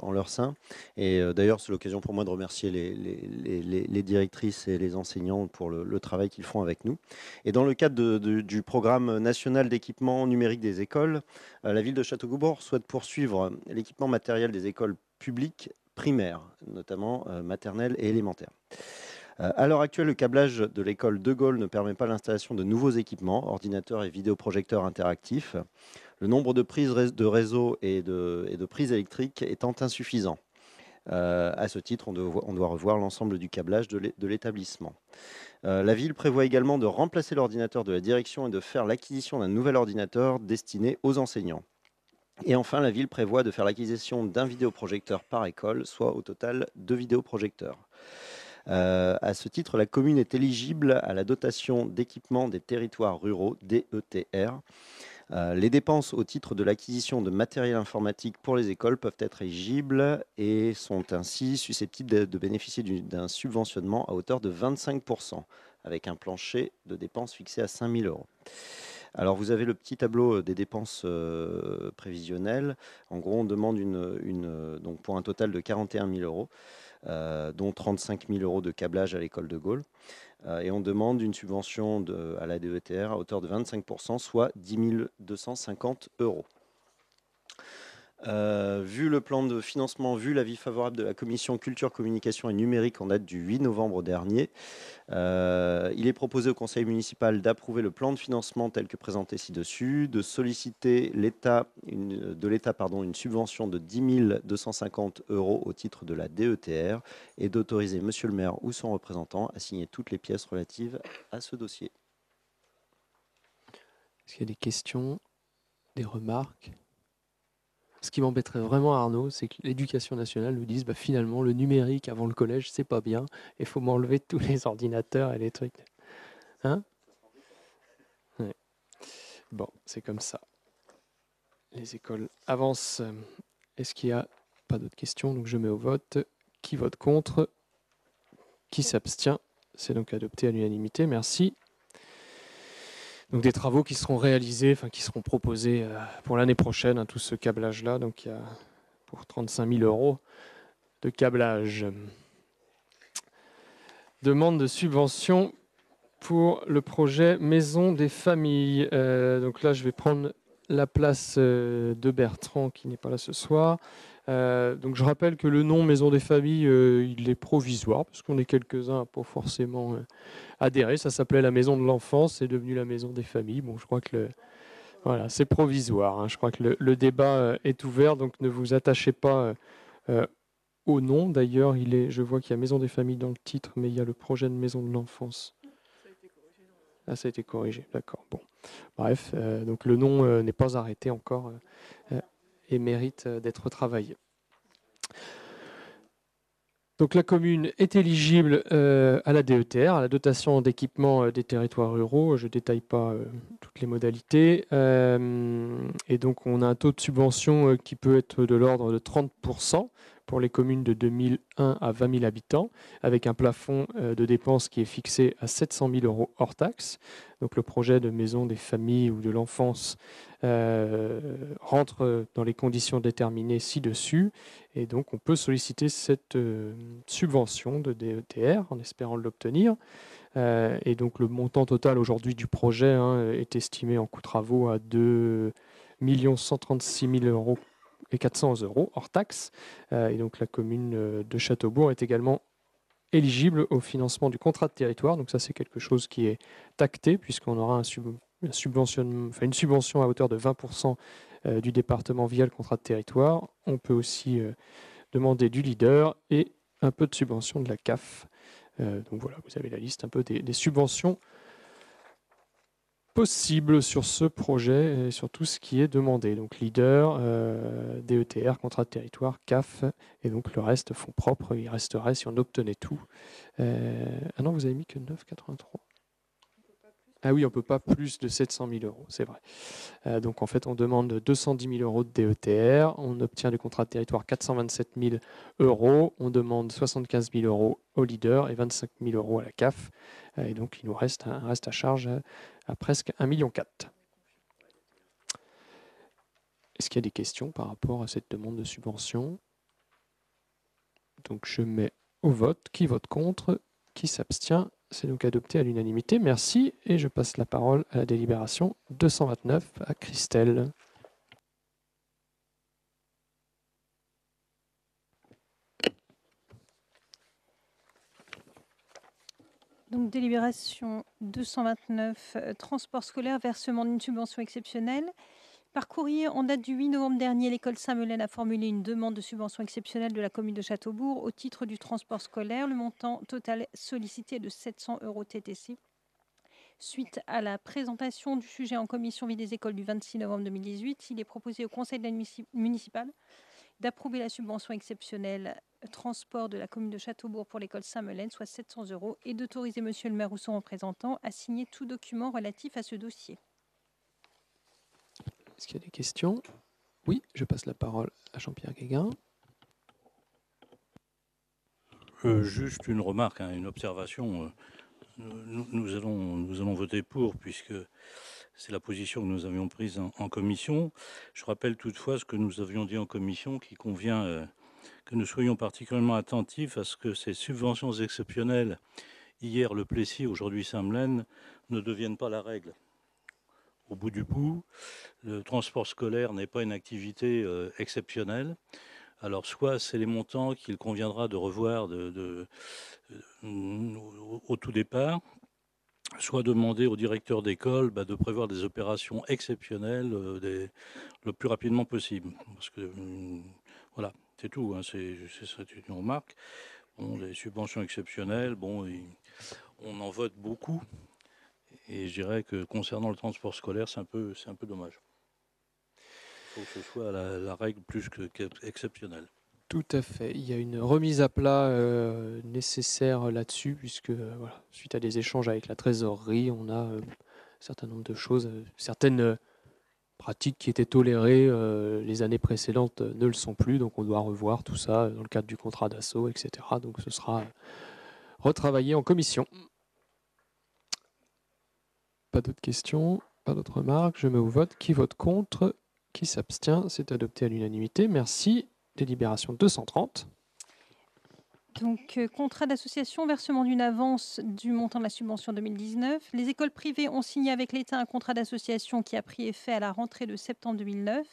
en leur sein. Et d'ailleurs, c'est l'occasion pour moi de remercier les directrices et les enseignants pour le travail qu'ils font avec nous. Et dans le cadre du programme national d'équipement numérique des écoles, la ville de Châteaugoubord souhaite poursuivre l'équipement matériel des écoles publiques primaires, notamment maternelles et élémentaires. À l'heure actuelle, le câblage de l'école de Gaulle ne permet pas l'installation de nouveaux équipements, ordinateurs et vidéoprojecteurs interactifs, le nombre de prises de réseau et de prises électriques étant insuffisant. À ce titre, on doit revoir l'ensemble du câblage de l'établissement. La ville prévoit également de remplacer l'ordinateur de la direction et de faire l'acquisition d'un nouvel ordinateur destiné aux enseignants. Et enfin, la ville prévoit de faire l'acquisition d'un vidéoprojecteur par école, soit au total 2 vidéoprojecteurs. À ce titre, la commune est éligible à la dotation d'équipement des territoires ruraux, DETR. Les dépenses au titre de l'acquisition de matériel informatique pour les écoles peuvent être éligibles et sont ainsi susceptibles de bénéficier d'un subventionnement à hauteur de 25%, avec un plancher de dépenses fixé à 5 000 €. Alors vous avez le petit tableau des dépenses prévisionnelles. En gros, on demande donc pour un total de 41 000 €, dont 35 000 € de câblage à l'école de Gaulle. Et on demande une subvention à la DETR à hauteur de 25%, soit 10 250 €. Vu le plan de financement, vu l'avis favorable de la commission culture, communication et numérique en date du 8 novembre dernier, il est proposé au conseil municipal d'approuver le plan de financement tel que présenté ci-dessus, de solliciter de l'État une subvention de 10 250 € au titre de la DETR et d'autoriser monsieur le maire ou son représentant à signer toutes les pièces relatives à ce dossier. Est-ce qu'il y a des questions, des remarques? Ce qui m'embêterait vraiment, Arnaud, c'est que l'éducation nationale nous dise finalement le numérique avant le collège, c'est pas bien, il faut m'enlever tous les ordinateurs et les trucs. Hein? Bon, c'est comme ça. Les écoles avancent. Est-ce qu'il y a pas d'autres questions? Donc je mets au vote. Qui vote contre? Qui s'abstient? C'est donc adopté à l'unanimité. Merci. Donc des travaux qui seront réalisés, enfin qui seront proposés pour l'année prochaine, hein, tout ce câblage-là. Donc il y a pour 35 000 € de câblage. Demande de subvention pour le projet Maison des familles. Donc là, je vais prendre la place de Bertrand, qui n'est pas là ce soir. Donc je rappelle que le nom Maison des familles, il est provisoire, parce qu'on est quelques-uns à pas forcément adhérer. Ça s'appelait la Maison de l'enfance, c'est devenu la Maison des familles. Bon, je crois que voilà, c'est provisoire, hein. Je crois que le débat est ouvert, donc ne vous attachez pas au nom. D'ailleurs, je vois qu'il y a Maison des familles dans le titre, mais il y a le projet de Maison de l'enfance. Ah, ça a été corrigé, d'accord. Bon, bref, donc le nom n'est pas arrêté encore et mérite d'être travaillé. Donc la commune est éligible à la DETR, à la dotation d'équipement des territoires ruraux. Je ne détaille pas toutes les modalités. Et donc on a un taux de subvention qui peut être de l'ordre de 30% pour les communes de 2001 à 20 000 habitants, avec un plafond de dépenses qui est fixé à 700 000 € hors taxe. Donc le projet de maison des familles ou de l'enfance rentre dans les conditions déterminées ci-dessus. Et donc on peut solliciter cette subvention de DETR en espérant l'obtenir. Et donc le montant total aujourd'hui du projet est estimé en coût travaux à 2 136 000 400 € hors taxe. Et donc la commune de Châteaubourg est également éligible au financement du contrat de territoire. Donc ça, c'est quelque chose qui est acté, puisqu'on aura une subvention à hauteur de 20% du département via le contrat de territoire. On peut aussi demander du leader et un peu de subvention de la CAF. Donc voilà, vous avez la liste un peu des subventions possible sur ce projet et sur tout ce qui est demandé. Donc leader, DETR, contrat de territoire, CAF, et donc le reste, fonds propres, il resterait si on obtenait tout. Ah non, vous avez mis que 9,83. Ah oui, on ne peut pas plus de 700 000 €, c'est vrai. Donc en fait, on demande 210 000 € de DETR, on obtient du contrat de territoire 427 000 €, on demande 75 000 € au leader et 25 000 € à la CAF. Et donc il nous reste un reste à charge à presque 1,4 million. Est-ce qu'il y a des questions par rapport à cette demande de subvention? Donc je mets au vote. Qui vote contre? Qui s'abstient? C'est donc adopté à l'unanimité. Merci. Et je passe la parole à la délibération 229 à Christelle. Donc délibération 229, transport scolaire, versement d'une subvention exceptionnelle. Par courrier, en date du 8 novembre dernier, l'école Saint-Melaine a formulé une demande de subvention exceptionnelle de la commune de Châteaubourg au titre du transport scolaire. Le montant total sollicité est de 700 € TTC. Suite à la présentation du sujet en commission vie des écoles du 26 novembre 2018, il est proposé au conseil municipal d'approuver la subvention exceptionnelle transport de la commune de Châteaubourg pour l'école Saint-Melaine, soit 700 €, et d'autoriser monsieur le maire ou son représentant à signer tout document relatif à ce dossier. Est-ce qu'il y a des questions? Oui, je passe la parole à Jean-Pierre Guéguin. Juste une remarque, une observation. Nous allons voter pour, puisque c'est la position que nous avions prise en commission. Je rappelle toutefois ce que nous avions dit en commission, qu'il convient que nous soyons particulièrement attentifs à ce que ces subventions exceptionnelles, hier le Plessis, aujourd'hui Saint-Melaine, ne deviennent pas la règle. Au bout du bout, le transport scolaire n'est pas une activité exceptionnelle. Alors, soit c'est les montants qu'il conviendra de revoir au tout départ, soit demander au directeur d'école de prévoir des opérations exceptionnelles le plus rapidement possible. Parce que, voilà, c'est tout. C'est une remarque. Bon, les subventions exceptionnelles, bon, on en vote beaucoup. Et je dirais que concernant le transport scolaire, c'est un peu dommage. Il faut que ce soit la règle plus qu'exceptionnelle. Tout à fait. Il y a une remise à plat nécessaire là-dessus, puisque voilà, suite à des échanges avec la trésorerie, on a certain nombre de choses, certaines pratiques qui étaient tolérées les années précédentes ne le sont plus, donc on doit revoir tout ça dans le cadre du contrat d'assaut, etc. Donc ce sera retravaillé en commission. Pas d'autres questions, pas d'autres remarques. Je mets au vote. Qui vote contre? Qui s'abstient? C'est adopté à l'unanimité. Merci. Délibération 230. Donc, contrat d'association, versement d'une avance du montant de la subvention 2019. Les écoles privées ont signé avec l'État un contrat d'association qui a pris effet à la rentrée de septembre 2009.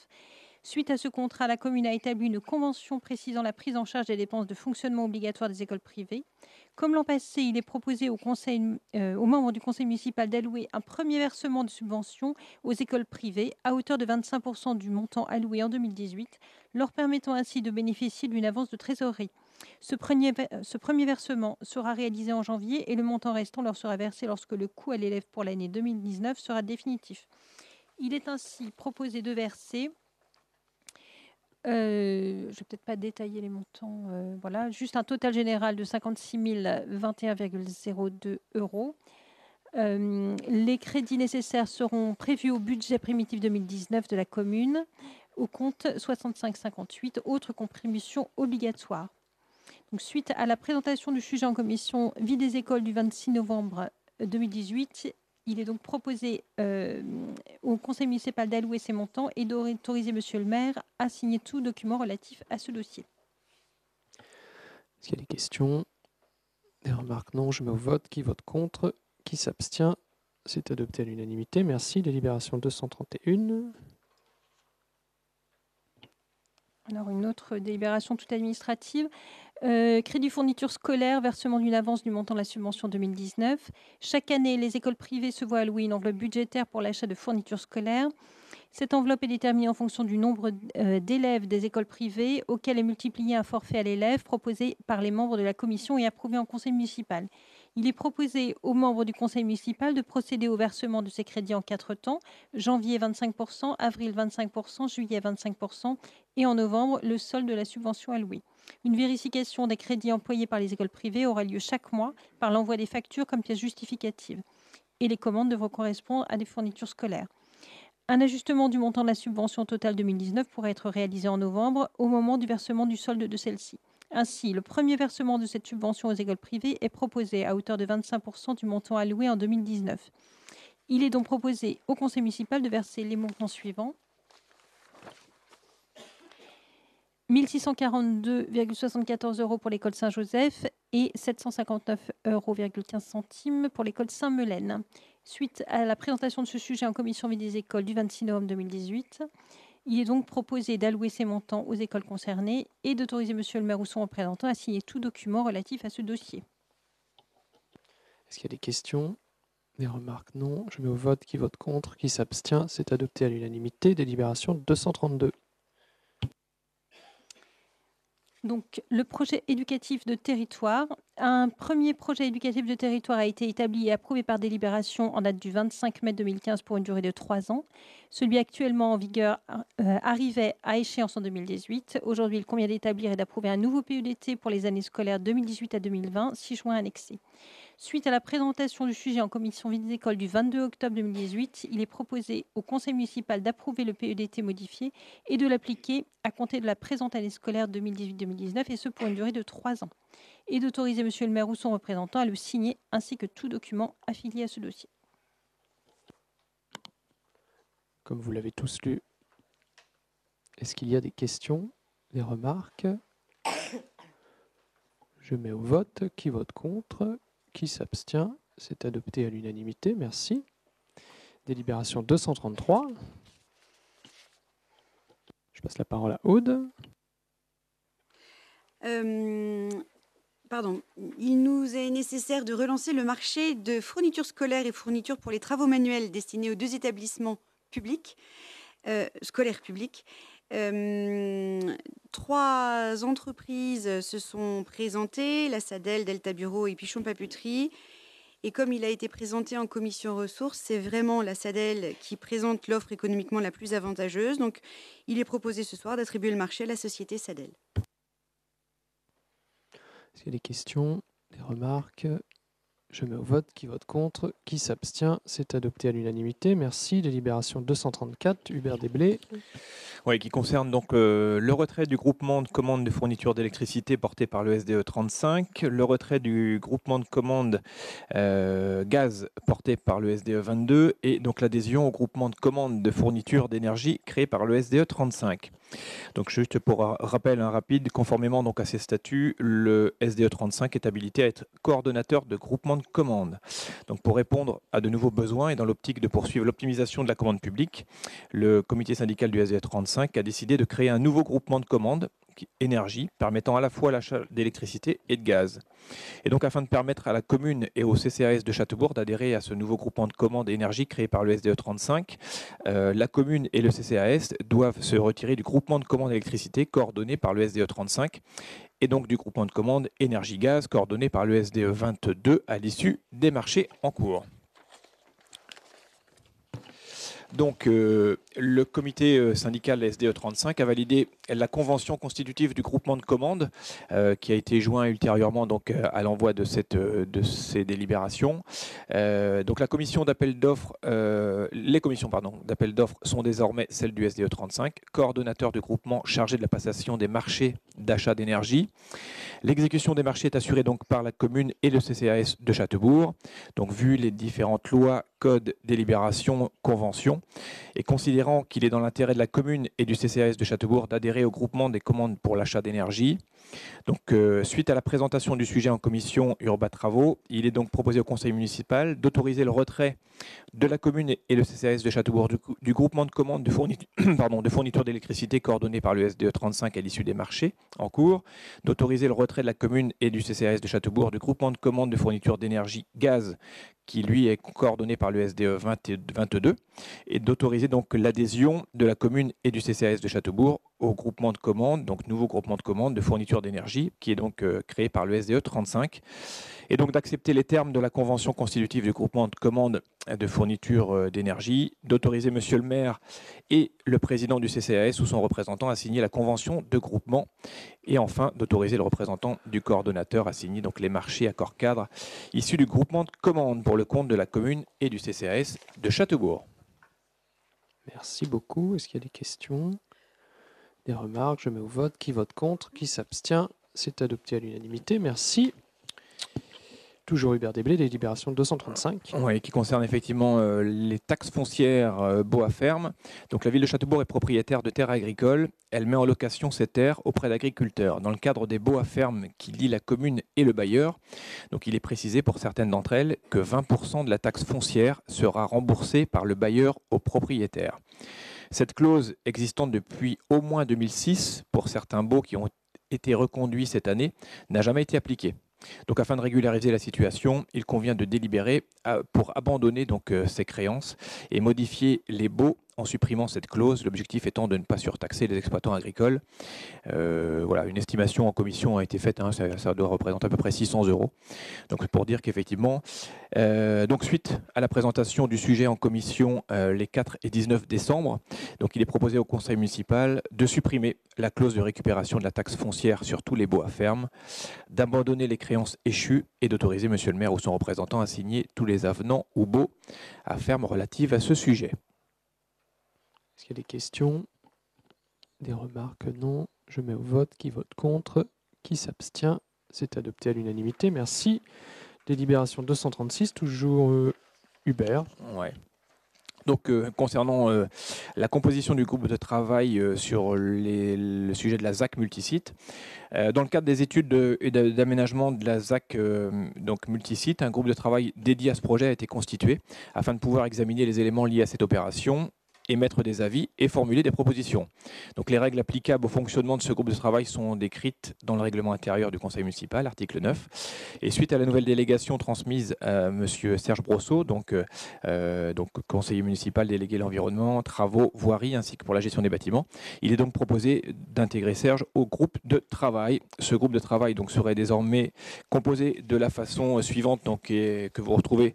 Suite à ce contrat, la commune a établi une convention précisant la prise en charge des dépenses de fonctionnement obligatoire des écoles privées. Comme l'an passé, il est proposé aux membres du conseil municipal d'allouer un premier versement de subvention aux écoles privées à hauteur de 25% du montant alloué en 2018, leur permettant ainsi de bénéficier d'une avance de trésorerie. Ce premier versement sera réalisé en janvier et le montant restant leur sera versé lorsque le coût à l'élève pour l'année 2019 sera définitif. Il est ainsi proposé de verser, je ne vais peut-être pas détailler les montants, voilà, juste un total général de 56 021,02 €. Les crédits nécessaires seront prévus au budget primitif 2019 de la commune, au compte 6558, autres contributions obligatoires. Donc, suite à la présentation du sujet en commission vie des écoles du 26 novembre 2018, il est donc proposé au conseil municipal d'allouer ces montants et d'autoriser monsieur le maire à signer tout document relatif à ce dossier. Est-ce qu'il y a des questions? Des remarques? Non. Je mets au vote. Qui vote contre? Qui s'abstient? C'est adopté à l'unanimité. Merci. Délibération 231. Alors, une autre délibération toute administrative. Crédit fourniture scolaire, versement d'une avance du montant de la subvention 2019. Chaque année, les écoles privées se voient allouer une enveloppe budgétaire pour l'achat de fournitures scolaires. Cette enveloppe est déterminée en fonction du nombre d'élèves des écoles privées, auquel est multiplié un forfait à l'élève proposé par les membres de la commission et approuvé en conseil municipal. Il est proposé aux membres du conseil municipal de procéder au versement de ces crédits en 4 temps, janvier 25%, avril 25%, juillet 25% et en novembre le solde de la subvention allouée. Une vérification des crédits employés par les écoles privées aura lieu chaque mois par l'envoi des factures comme pièces justificatives. Et les commandes devront correspondre à des fournitures scolaires. Un ajustement du montant de la subvention totale 2019 pourrait être réalisé en novembre au moment du versement du solde de celle-ci. Ainsi, le premier versement de cette subvention aux écoles privées est proposé à hauteur de 25% du montant alloué en 2019. Il est donc proposé au conseil municipal de verser les montants suivants. 1642,74 € pour l'école Saint-Joseph et 759,15 € pour l'école Saint-Melaine. Suite à la présentation de ce sujet en commission vie des écoles du 26 novembre 2018, il est donc proposé d'allouer ces montants aux écoles concernées et d'autoriser monsieur le maire ou son représentant à signer tout document relatif à ce dossier. Est-ce qu'il y a des questions? Des remarques? Non. Je mets au vote. Qui vote contre? Qui s'abstient? C'est adopté à l'unanimité. Délibération 232. Donc, le projet éducatif de territoire. Un premier projet éducatif de territoire a été établi et approuvé par délibération en date du 25 mai 2015 pour une durée de 3 ans. Celui actuellement en vigueur arrivait à échéance en 2018. Aujourd'hui, il convient d'établir et d'approuver un nouveau PEDT pour les années scolaires 2018 à 2020, 6 juin annexé. Suite à la présentation du sujet en commission vie des écoles du 22 octobre 2018, il est proposé au conseil municipal d'approuver le PEDT modifié et de l'appliquer à compter de la présente année scolaire 2018-2019 et ce pour une durée de 3 ans. Et d'autoriser monsieur le maire ou son représentant à le signer ainsi que tout document affilié à ce dossier. Comme vous l'avez tous lu, est-ce qu'il y a des questions, des remarques? Je mets au vote. Qui vote contre? Qui s'abstient? C'est adopté à l'unanimité. Merci. Délibération 233. Je passe la parole à Aude. Il nous est nécessaire de relancer le marché de fournitures scolaires et fournitures pour les travaux manuels destinés aux 2 établissements publics, scolaires publics. 3 entreprises se sont présentées, la SADEL, Delta Bureau et Pichon Papeterie. Et comme il a été présenté en commission ressources, c'est vraiment la SADEL qui présente l'offre économiquement la plus avantageuse. Donc, il est proposé ce soir d'attribuer le marché à la société SADEL. Est-ce qu'il y a des questions, des remarques? Je mets au vote. Qui vote contre? Qui s'abstient? C'est adopté à l'unanimité. Merci. Délibération 234, Hubert Desblés. Oui, qui concerne donc le retrait du groupement de commande de fourniture d'électricité porté par le SDE 35, le retrait du groupement de commande gaz porté par le SDE 22 et donc l'adhésion au groupement de commande de fourniture d'énergie créé par le SDE 35. Donc juste pour rappel rapide, conformément donc à ces statuts, le SDE 35 est habilité à être coordonnateur de groupement de commande. Donc pour répondre à de nouveaux besoins et dans l'optique de poursuivre l'optimisation de la commande publique, le comité syndical du SDE 35 a décidé de créer un nouveau groupement de commande énergie permettant à la fois l'achat d'électricité et de gaz. Et donc afin de permettre à la commune et au CCAS de Châteaubourg d'adhérer à ce nouveau groupement de commande énergie créé par le SDE 35, la commune et le CCAS doivent se retirer du groupement de commande électricité coordonné par le SDE 35 et donc du groupement de commande énergie-gaz coordonné par le SDE 22 à l'issue des marchés en cours. Donc, le comité syndical SDE 35 a validé la convention constitutive du groupement de commande qui a été joint ultérieurement donc, à l'envoi de ces délibérations. Donc, la commission d'appel d'offres, les commissions d'appel d'offres sont désormais celles du SDE 35, coordonnateur du groupement chargé de la passation des marchés d'achat d'énergie. L'exécution des marchés est assurée donc par la commune et le CCAS de Châteaubourg. Donc, vu les différentes lois, codes, délibérations, conventions, et considérant qu'il est dans l'intérêt de la commune et du CCAS de Châteaubourg d'adhérer au groupement des commandes pour l'achat d'énergie. Donc, suite à la présentation du sujet en commission Urba Travaux, il est donc proposé au conseil municipal d'autoriser le retrait de la commune et le CCAS de Châteaubourg du groupement de commande de fourniture d'électricité coordonné par le SDE 35 à l'issue des marchés en cours, d'autoriser le retrait de la commune et du CCAS de Châteaubourg du groupement de commande de fourniture d'énergie gaz qui lui est coordonné par le SDE 22 et d'autoriser donc l'adhésion de la commune et du CCAS de Châteaubourg au groupement de commande, donc nouveau groupement de commande de fourniture d'énergie qui est donc créé par le SDE 35 et donc d'accepter les termes de la convention constitutive du groupement de commande de fourniture d'énergie, d'autoriser monsieur le maire et le président du CCAS ou son représentant à signer la convention de groupement et enfin d'autoriser le représentant du coordonnateur à signer donc les marchés accords cadres issus du groupement de commande pour le compte de la commune et du CCAS de Châteaubourg. Merci beaucoup. Est-ce qu'il y a des questions? Des remarques? Je mets au vote. Qui vote contre? Qui s'abstient? C'est adopté à l'unanimité. Merci. Toujours Hubert Desblés, délibération 235. Oui, qui concerne effectivement les taxes foncières bois ferme. Donc la ville de Châteaubourg est propriétaire de terres agricoles. Elle met en location ces terres auprès d'agriculteurs dans le cadre des bois fermes qui lient la commune et le bailleur. Donc il est précisé pour certaines d'entre elles que 20% de la taxe foncière sera remboursée par le bailleur au propriétaire. Cette clause existant depuis au moins 2006 pour certains baux qui ont été reconduits cette année n'a jamais été appliquée. Donc, afin de régulariser la situation, il convient de délibérer pour abandonner donc, ces créances et modifier les baux en supprimant cette clause, l'objectif étant de ne pas surtaxer les exploitants agricoles. Voilà, une estimation en commission a été faite, hein, ça doit représenter à peu près 600 €. Donc pour dire qu'effectivement, donc suite à la présentation du sujet en commission les 4 et 19 décembre, donc il est proposé au conseil municipal de supprimer la clause de récupération de la taxe foncière sur tous les baux à ferme, d'abandonner les créances échues et d'autoriser monsieur le maire ou son représentant à signer tous les avenants ou baux à ferme relatifs à ce sujet. Est-ce qu'il y a des questions? Des remarques? Non. Je mets au vote. Qui vote contre? Qui s'abstient? C'est adopté à l'unanimité. Merci. Délibération 236, toujours Hubert. Ouais. Donc, concernant la composition du groupe de travail sur le sujet de la ZAC multisite, dans le cadre des études d'aménagement de la ZAC donc multisite, un groupe de travail dédié à ce projet a été constitué afin de pouvoir examiner les éléments liés à cette opération, émettre des avis et formuler des propositions. Donc les règles applicables au fonctionnement de ce groupe de travail sont décrites dans le règlement intérieur du conseil municipal, article 9. Et suite à la nouvelle délégation transmise à M. Serge Brosseau, donc conseiller municipal délégué à l'environnement, travaux, voirie, ainsi que pour la gestion des bâtiments, il est donc proposé d'intégrer Serge au groupe de travail. Ce groupe de travail donc, serait désormais composé de la façon suivante donc, que vous retrouvez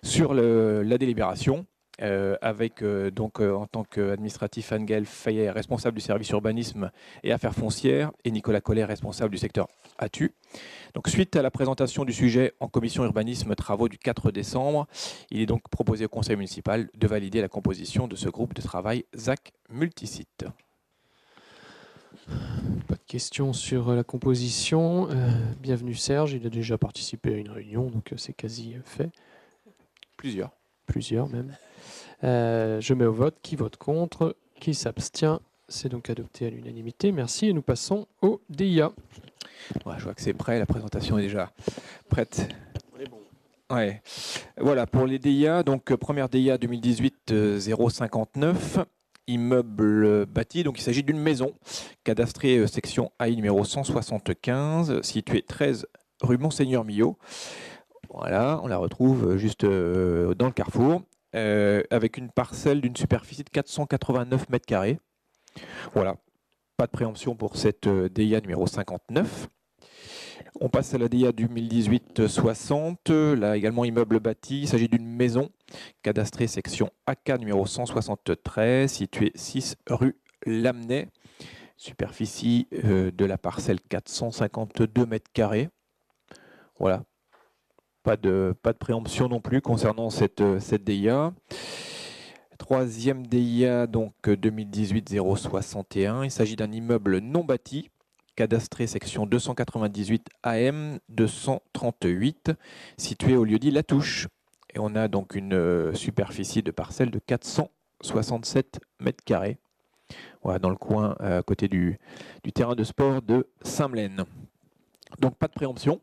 sur la délibération. avec donc en tant qu'administratif Anne-Gaëlle Fayet, responsable du service urbanisme et affaires foncières, et Nicolas Collet, responsable du secteur ATU. Donc, suite à la présentation du sujet en commission urbanisme travaux du 4 décembre, il est donc proposé au conseil municipal de valider la composition de ce groupe de travail ZAC multisite. Pas de questions sur la composition. Bienvenue Serge, il a déjà participé à une réunion, donc c'est quasi fait. Plusieurs même. Je mets au vote. Qui vote contre? Qui s'abstient? C'est donc adopté à l'unanimité. Merci. Et nous passons au DIA. Ouais, je vois que c'est prêt. La présentation est déjà prête. On est bon. Ouais. Voilà, pour les DIA. Donc, première DIA 2018-059. Immeuble bâti. Donc, il s'agit d'une maison cadastrée section AI numéro 175, située 13 rue Monseigneur Millot. Voilà, on la retrouve juste dans le carrefour. Avec une parcelle d'une superficie de 489 mètres carrés. Voilà, pas de préemption pour cette DIA numéro 59. On passe à la DIA 2018-60, là également immeuble bâti. Il s'agit d'une maison cadastrée section AK numéro 173, située 6 rue Lamennais. Superficie de la parcelle 452 mètres carrés. Voilà. Pas de préemption non plus concernant cette DIA. Troisième DIA, donc 2018-061. Il s'agit d'un immeuble non bâti, cadastré section 298 AM 238, situé au lieu-dit La Touche. Et on a donc une superficie de parcelle de 467 mètres carrés. Voilà, dans le coin à côté du terrain de sport de Saint-Melaine. Donc pas de préemption.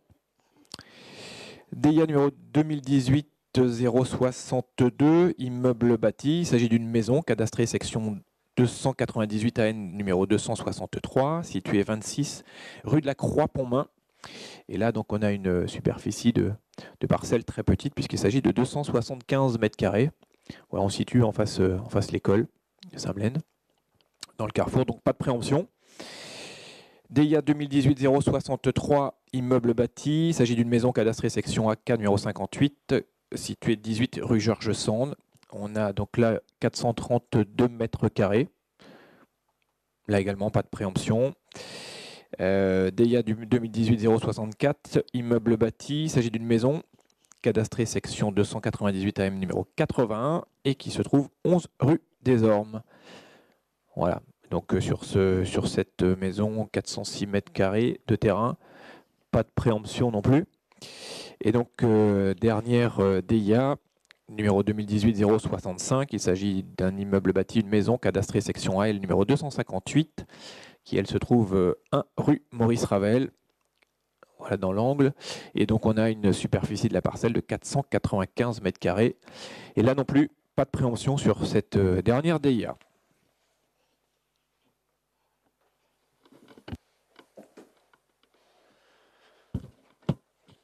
DIA numéro 2018-062, immeuble bâti. Il s'agit d'une maison cadastrée section 298 AN numéro 263, située 26 rue de la Croix-Pontmain. Et là, donc, on a une superficie de parcelle très petite puisqu'il s'agit de 275 mètres carrés. Voilà, on se situe en face l'école de Saint-Melaine, dans le carrefour, donc pas de préemption. DIA 2018-063, immeuble bâti. Il s'agit d'une maison cadastrée section AK numéro 58, située 18 rue Georges Sand. On a donc là 432 mètres carrés. Là également, pas de préemption. DIA 2018-064, immeuble bâti. Il s'agit d'une maison cadastrée section 298 AM numéro 81 et qui se trouve 11 rue des Ormes. Voilà. Donc sur cette maison, 406 mètres carrés de terrain, pas de préemption non plus. Et donc dernière DIA, numéro 2018-065, il s'agit d'un immeuble bâti, une maison cadastrée section AL numéro 258, qui elle se trouve 1 rue Maurice Ravel, voilà dans l'angle. Et donc on a une superficie de la parcelle de 495 mètres carrés. Et là non plus, pas de préemption sur cette dernière DIA.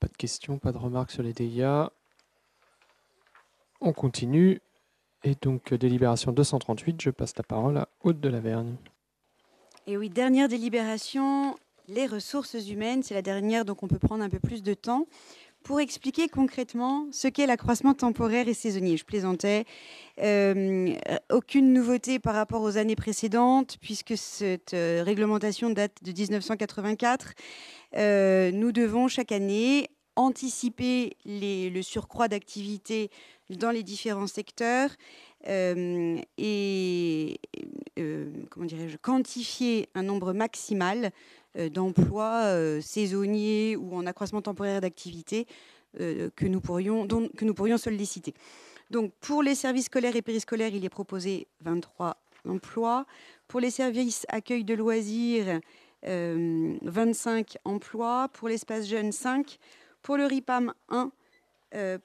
Pas de questions, pas de remarques sur les DIA. On continue. Et donc, délibération 238, je passe la parole à Aude de Lavergne. Et oui, dernière délibération, les ressources humaines. C'est la dernière, donc on peut prendre un peu plus de temps pour expliquer concrètement ce qu'est l'accroissement temporaire et saisonnier. Je plaisantais. Aucune nouveauté par rapport aux années précédentes, puisque cette réglementation date de 1984. Nous devons chaque année anticiper le surcroît d'activité dans les différents secteurs et quantifier un nombre maximal d'emplois saisonniers ou en accroissement temporaire d'activité que nous pourrions solliciter. Donc, pour les services scolaires et périscolaires, il est proposé 23 emplois. Pour les services accueil de loisirs, 25 emplois. Pour l'espace jeune, 5. Pour le RIPAM, 1.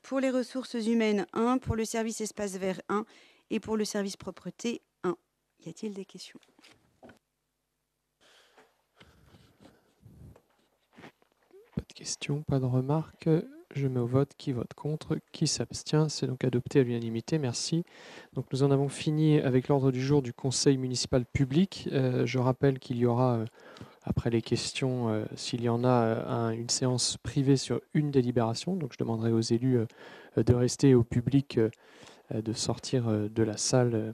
Pour les ressources humaines, 1. Pour le service espace vert, 1. Et pour le service propreté, 1. Y a-t-il des questions ? Pas de questions, pas de remarques. Je mets au vote. Qui vote contre? Qui s'abstient? C'est donc adopté à l'unanimité. Merci. Donc nous en avons fini avec l'ordre du jour du Conseil municipal public. Je rappelle qu'il y aura, après les questions, s'il y en a, une séance privée sur une délibération. Donc je demanderai aux élus de rester, au public de sortir de la salle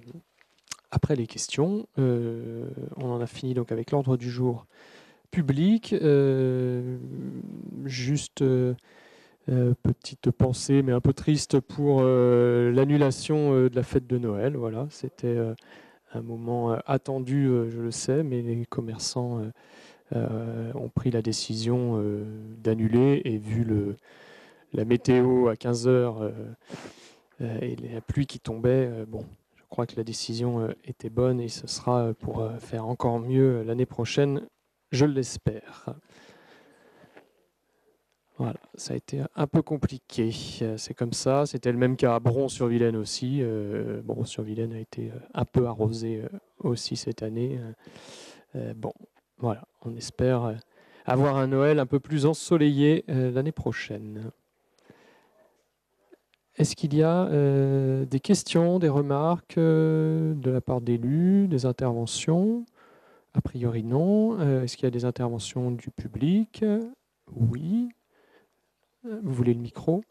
après les questions. On en a fini donc avec l'ordre du jour public. Juste petite pensée, mais un peu triste pour l'annulation de la fête de Noël. Voilà, c'était un moment attendu, je le sais, mais les commerçants ont pris la décision d'annuler, et vu la météo à 15 heures et la pluie qui tombait, bon, je crois que la décision était bonne, et ce sera pour faire encore mieux l'année prochaine, je l'espère. Voilà, ça a été un peu compliqué, c'est comme ça. C'était le même cas à Bron-sur-Vilaine aussi. Bron-sur-Vilaine a été un peu arrosé aussi cette année. Bon, voilà, on espère avoir un Noël un peu plus ensoleillé l'année prochaine. Est-ce qu'il y a des questions, des remarques de la part d'élus, des interventions? A priori non. Est-ce qu'il y a des interventions du public? Oui. Vous voulez le micro?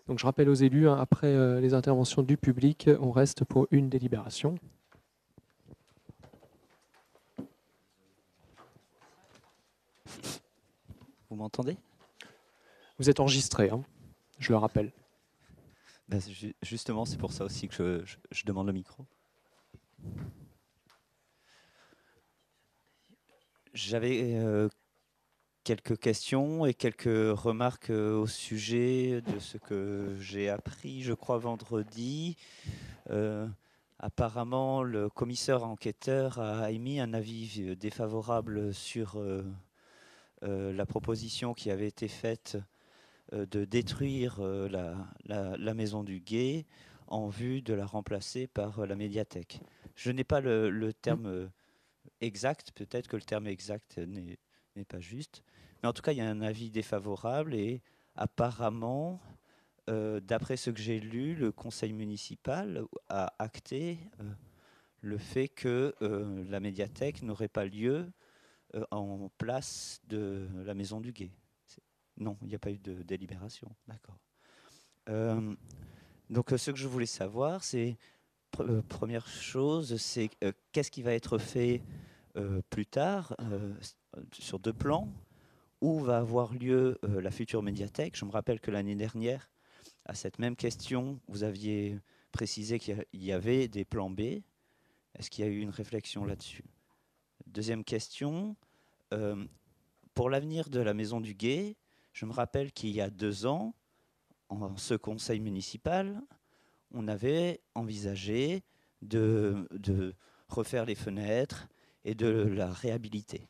Donc je rappelle aux élus, hein, après les interventions du public, on reste pour une délibération. Vous m'entendez? Vous êtes enregistré, hein, je le rappelle. Ben, justement, c'est pour ça aussi que je demande le micro. J'avais quelques questions et quelques remarques au sujet de ce que j'ai appris, je crois, vendredi. Apparemment, le commissaire enquêteur a émis un avis défavorable sur la proposition qui avait été faite de détruire la maison du Gué en vue de la remplacer par la médiathèque. Je n'ai pas le terme exact, peut-être que le terme exact n'est pas juste, mais en tout cas, il y a un avis défavorable, et apparemment, d'après ce que j'ai lu, le conseil municipal a acté le fait que la médiathèque n'aurait pas lieu en place de la maison du Gué. Non, il n'y a pas eu de délibération. D'accord. Donc, ce que je voulais savoir, c'est, première chose, c'est qu'est-ce qui va être fait plus tard sur 2 plans, où va avoir lieu la future médiathèque. Je me rappelle que l'année dernière, à cette même question, vous aviez précisé qu'il y avait des plans B. Est-ce qu'il y a eu une réflexion là-dessus? Deuxième question, pour l'avenir de la maison du Gué, je me rappelle qu'il y a 2 ans, en ce conseil municipal, on avait envisagé de refaire les fenêtres et de la réhabiliter.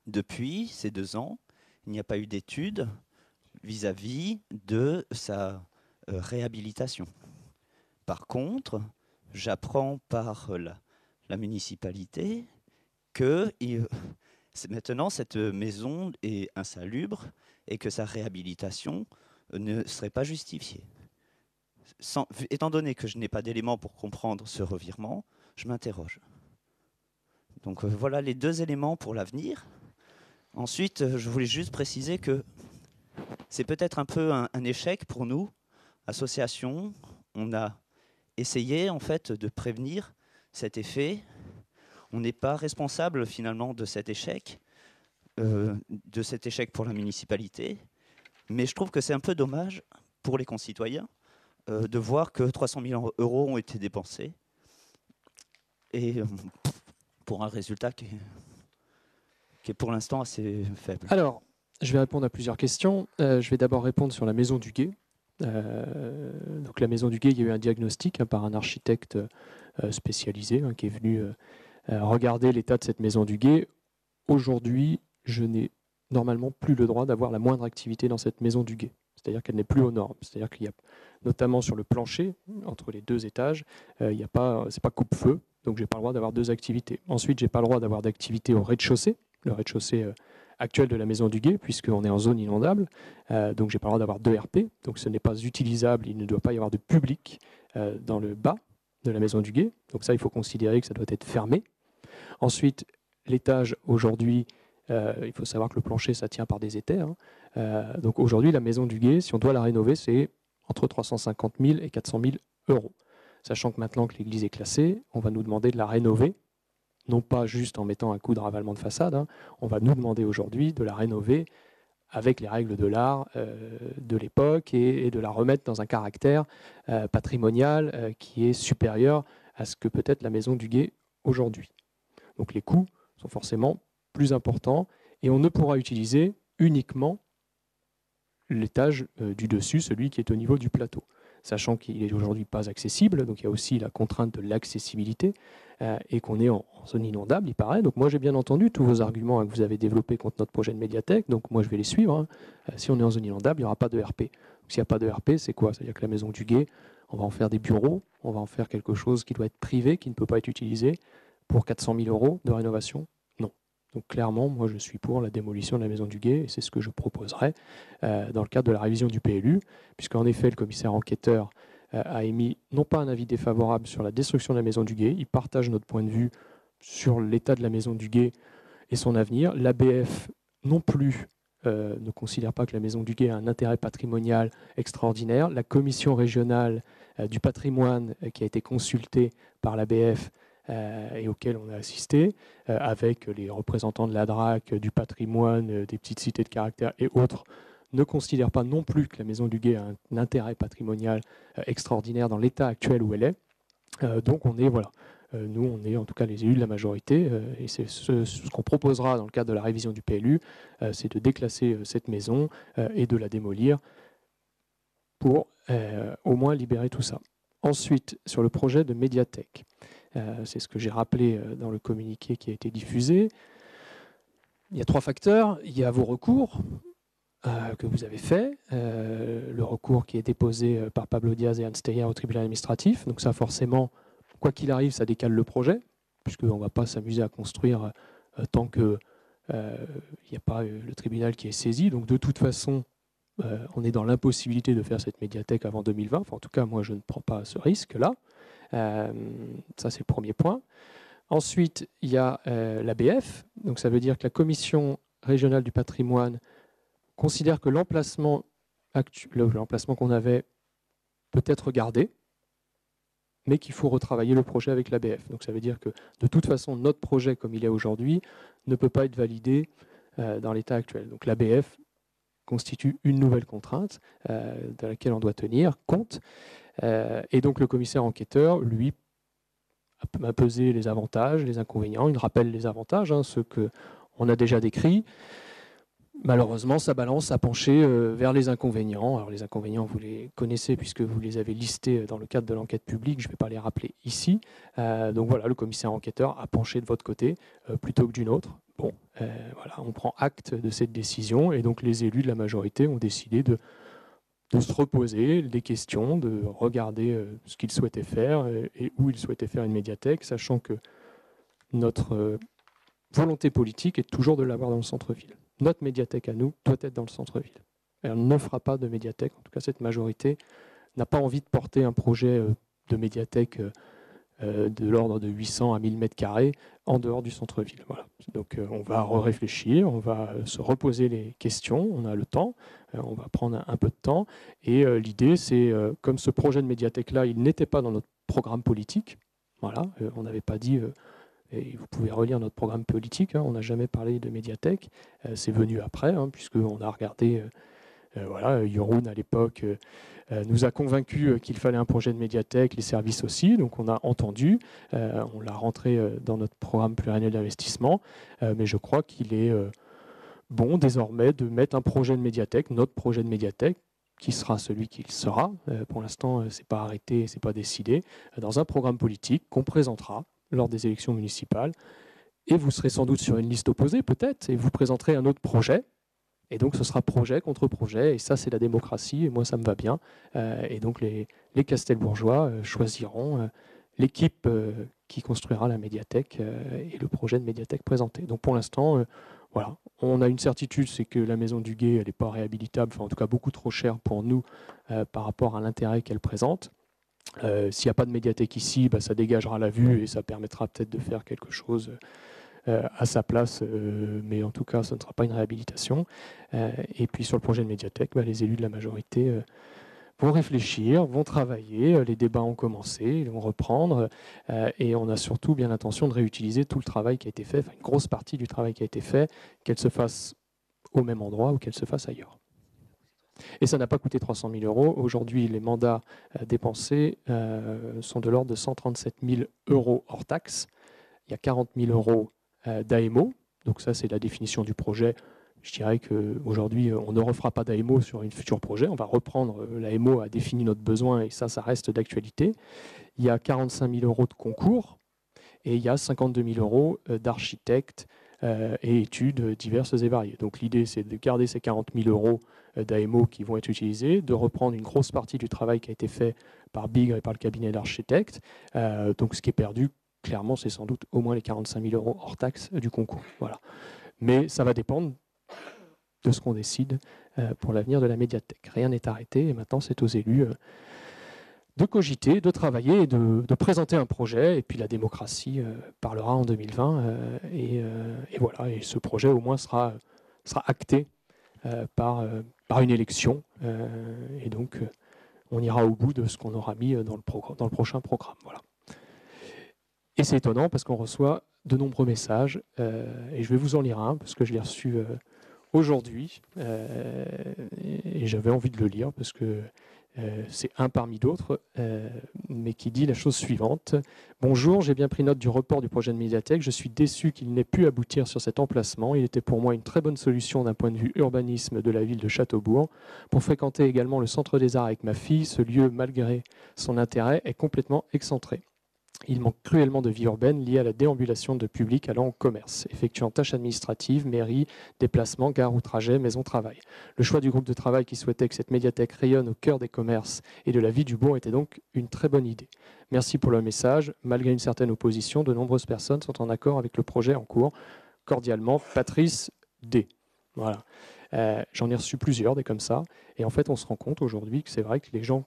Depuis ces 2 ans, il n'y a pas eu d'études vis-à-vis de sa réhabilitation. Par contre, j'apprends par la municipalité que maintenant cette maison est insalubre et que sa réhabilitation ne serait pas justifiée. Étant donné que je n'ai pas d'éléments pour comprendre ce revirement, je m'interroge. Donc voilà les 2 éléments pour l'avenir. Ensuite, je voulais juste préciser que c'est peut-être un peu un échec pour nous, association. On a essayé en fait de prévenir cet effet. On n'est pas responsable finalement de cet échec pour la municipalité. Mais je trouve que c'est un peu dommage pour les concitoyens de voir que 300 000 € ont été dépensés et pour un résultat qui est pour l'instant assez faible. Alors, je vais répondre à plusieurs questions. Je vais d'abord répondre sur la maison du Gué. Donc la maison du Gué, il y a eu un diagnostic par un architecte spécialisé qui est venu regarder l'état de cette maison du Gué. Aujourd'hui, je n'ai normalement plus le droit d'avoir la moindre activité dans cette maison du Gué. C'est-à-dire qu'elle n'est plus aux normes. C'est-à-dire qu'il y a, notamment sur le plancher, entre les 2 étages, il y a pas, c'est pas coupe-feu, donc j'ai pas le droit d'avoir 2 activités. Ensuite, j'ai pas le droit d'avoir d'activité au rez-de-chaussée, le rez-de-chaussée actuel de la maison du Gué, puisqu'on est en zone inondable, donc j'ai pas le droit d'avoir 2 RP, donc ce n'est pas utilisable, il ne doit pas y avoir de public dans le bas de la maison du Gué, donc ça, il faut considérer que ça doit être fermé. Ensuite, l'étage, aujourd'hui, il faut savoir que le plancher, ça tient par des éthers. Donc aujourd'hui, la maison du Gué, si on doit la rénover, c'est entre 350 000 et 400 000 euros. Sachant que maintenant que l'église est classée, on va nous demander de la rénover, non pas juste en mettant un coup de ravalement de façade, hein. On va nous demander aujourd'hui de la rénover avec les règles de l'art de l'époque et de la remettre dans un caractère patrimonial qui est supérieur à ce que peut être la maison du Gué aujourd'hui. Donc les coûts sont forcément plus importants et on ne pourra utiliser uniquement l'étage du dessus, celui qui est au niveau du plateau. Sachant qu'il n'est aujourd'hui pas accessible, donc il y a aussi la contrainte de l'accessibilité et qu'on est en zone inondable, il paraît. Donc moi j'ai bien entendu tous vos arguments que vous avez développés contre notre projet de médiathèque, donc moi je vais les suivre, hein. Si on est en zone inondable, il n'y aura pas de RP. S'il n'y a pas de RP, c'est quoi? C'est-à-dire que la maison du Gué, on va en faire des bureaux, on va en faire quelque chose qui doit être privé, qui ne peut pas être utilisé pour 400 000 euros de rénovation. Non. Donc clairement, moi je suis pour la démolition de la maison du Gué et c'est ce que je proposerai dans le cadre de la révision du PLU, puisqu'en effet le commissaire enquêteur a émis non pas un avis défavorable sur la destruction de la maison du Gué, il partage notre point de vue sur l'état de la maison du Gué et son avenir. L'ABF non plus ne considère pas que la maison du Gué a un intérêt patrimonial extraordinaire. La commission régionale du patrimoine qui a été consultée par l'ABF et auquel on a assisté, avec les représentants de la DRAC, du patrimoine, des petites cités de caractère et autres, ne considère pas non plus que la maison du Gué a un intérêt patrimonial extraordinaire dans l'état actuel où elle est. Donc on est, voilà, nous on est en tout cas les élus de la majorité, et c'est ce qu'on proposera dans le cadre de la révision du PLU, c'est de déclasser cette maison et de la démolir pour au moins libérer tout ça. Ensuite, sur le projet de médiathèque, c'est ce que j'ai rappelé dans le communiqué qui a été diffusé. Il y a 3 facteurs. Il y a vos recours que vous avez faits, le recours qui est déposé par Pablo Diaz et Hans Steyer au tribunal administratif. Donc ça, forcément, quoi qu'il arrive, ça décale le projet, puisqu'on ne va pas s'amuser à construire tant qu'il n'y a pas le tribunal qui est saisi. Donc de toute façon, on est dans l'impossibilité de faire cette médiathèque avant 2020. Enfin, en tout cas, moi, je ne prends pas ce risque-là. Ça, c'est le premier point. Ensuite, il y a l'ABF. Donc, ça veut dire que la Commission régionale du patrimoine considère que l'emplacement qu'on avait peut être gardé, mais qu'il faut retravailler le projet avec l'ABF. Donc, ça veut dire que, de toute façon, notre projet, comme il est aujourd'hui, ne peut pas être validé dans l'état actuel. Donc, l'ABF constitue une nouvelle contrainte de laquelle on doit tenir compte. Et donc le commissaire enquêteur, lui, a pesé les avantages, les inconvénients. Il rappelle les avantages, hein, ceux qu'on a déjà décrits. Malheureusement, sa balance a penché vers les inconvénients. Alors les inconvénients, vous les connaissez puisque vous les avez listés dans le cadre de l'enquête publique. Je ne vais pas les rappeler ici. Donc voilà, le commissaire enquêteur a penché de votre côté plutôt que d'une autre. Bon, voilà, on prend acte de cette décision et donc les élus de la majorité ont décidé de se reposer des questions, de regarder ce qu'ils souhaitaient faire et où ils souhaitaient faire une médiathèque, sachant que notre volonté politique est toujours de l'avoir dans le centre-ville. Notre médiathèque à nous doit être dans le centre-ville. Elle ne fera pas de médiathèque, en tout cas cette majorité n'a pas envie de porter un projet de médiathèque de l'ordre de 800 à 1000 m² en dehors du centre-ville. Voilà. Donc on va réfléchir, on va se reposer les questions, on a le temps, on va prendre un peu de temps. Et l'idée, c'est, comme ce projet de médiathèque-là, il n'était pas dans notre programme politique, voilà, on n'avait pas dit, et vous pouvez relire notre programme politique, hein, on n'a jamais parlé de médiathèque, c'est venu après, hein, puisqu'on a regardé, voilà, Yoroun à l'époque nous a convaincus qu'il fallait un projet de médiathèque, les services aussi, donc on a entendu, on l'a rentré dans notre programme pluriannuel d'investissement, mais je crois qu'il est bon désormais de mettre un projet de médiathèque, notre projet de médiathèque, qui sera celui qu'il sera, pour l'instant c'est pas arrêté, c'est pas décidé, dans un programme politique qu'on présentera lors des élections municipales, et vous serez sans doute sur une liste opposée peut-être, et vous présenterez un autre projet. Et donc, ce sera projet contre projet, et ça, c'est la démocratie, et moi, ça me va bien. Et donc, les Castelbourgeois choisiront l'équipe qui construira la médiathèque et le projet de médiathèque présenté. Donc, pour l'instant, voilà, on a une certitude, c'est que la maison du Gué, elle n'est pas réhabilitable, enfin, en tout cas, beaucoup trop chère pour nous par rapport à l'intérêt qu'elle présente. S'il n'y a pas de médiathèque ici, bah, ça dégagera la vue et ça permettra peut-être de faire quelque chose à sa place, mais en tout cas, ce ne sera pas une réhabilitation. Et puis sur le projet de médiathèque, les élus de la majorité vont réfléchir, vont travailler, les débats ont commencé, ils vont reprendre, et on a surtout bien l'intention de réutiliser tout le travail qui a été fait, enfin une grosse partie du travail qui a été fait, qu'elle se fasse au même endroit ou qu'elle se fasse ailleurs. Et ça n'a pas coûté 300 000 euros. Aujourd'hui, les mandats dépensés sont de l'ordre de 137 000 euros hors taxes. Il y a 40 000 euros d'AMO, donc ça c'est la définition du projet. Je dirais qu'aujourd'hui, on ne refera pas d'AMO sur un futur projet. On va reprendre l'AMO a défini notre besoin et ça reste d'actualité. Il y a 45 000 euros de concours et il y a 52 000 euros d'architectes et études diverses et variées. Donc l'idée, c'est de garder ces 40 000 euros d'AMO qui vont être utilisés, de reprendre une grosse partie du travail qui a été fait par Bigre et par le cabinet d'architectes. Donc ce qui est perdu, clairement, c'est sans doute au moins les 45 000 euros hors taxe du concours. Voilà. Mais ça va dépendre de ce qu'on décide pour l'avenir de la médiathèque. Rien n'est arrêté et maintenant c'est aux élus de cogiter, de travailler et de présenter un projet. Et puis la démocratie parlera en 2020 et voilà. Et ce projet au moins sera acté par une élection et donc on ira au bout de ce qu'on aura mis dans le prochain programme. Voilà. Et c'est étonnant parce qu'on reçoit de nombreux messages et je vais vous en lire un parce que je l'ai reçu aujourd'hui et j'avais envie de le lire parce que c'est un parmi d'autres, mais qui dit la chose suivante. Bonjour, j'ai bien pris note du report du projet de médiathèque. Je suis déçu qu'il n'ait pu aboutir sur cet emplacement. Il était pour moi une très bonne solution d'un point de vue urbanisme de la ville de Châteaubourg. Pour fréquenter également le centre des arts avec ma fille, ce lieu, malgré son intérêt, est complètement excentré. Il manque cruellement de vie urbaine liée à la déambulation de public allant au commerce, effectuant tâches administratives, mairie, déplacements, gare ou trajet, maison-travail. Le choix du groupe de travail qui souhaitait que cette médiathèque rayonne au cœur des commerces et de la vie du bourg était donc une très bonne idée. Merci pour le message. Malgré une certaine opposition, de nombreuses personnes sont en accord avec le projet en cours. Cordialement, Patrice D. Voilà. J'en ai reçu plusieurs, des comme ça. Et en fait, on se rend compte aujourd'hui que c'est vrai que les gens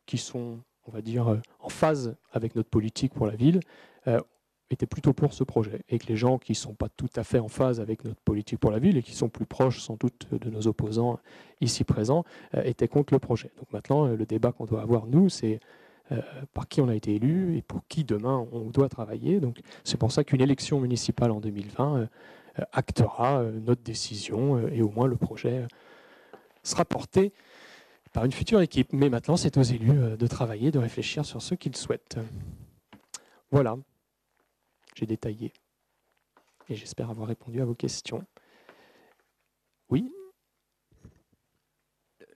qui sont, on va dire, en phase avec notre politique pour la ville, étaient plutôt pour ce projet. Et que les gens qui ne sont pas tout à fait en phase avec notre politique pour la ville et qui sont plus proches sans doute de nos opposants ici présents, étaient contre le projet. Donc maintenant, le débat qu'on doit avoir, nous, c'est par qui on a été élu et pour qui demain on doit travailler. Donc c'est pour ça qu'une élection municipale en 2020 actera notre décision et au moins le projet sera porté par une future équipe. Mais maintenant, c'est aux élus de travailler, de réfléchir sur ce qu'ils souhaitent. Voilà, j'ai détaillé. Et j'espère avoir répondu à vos questions. Oui ?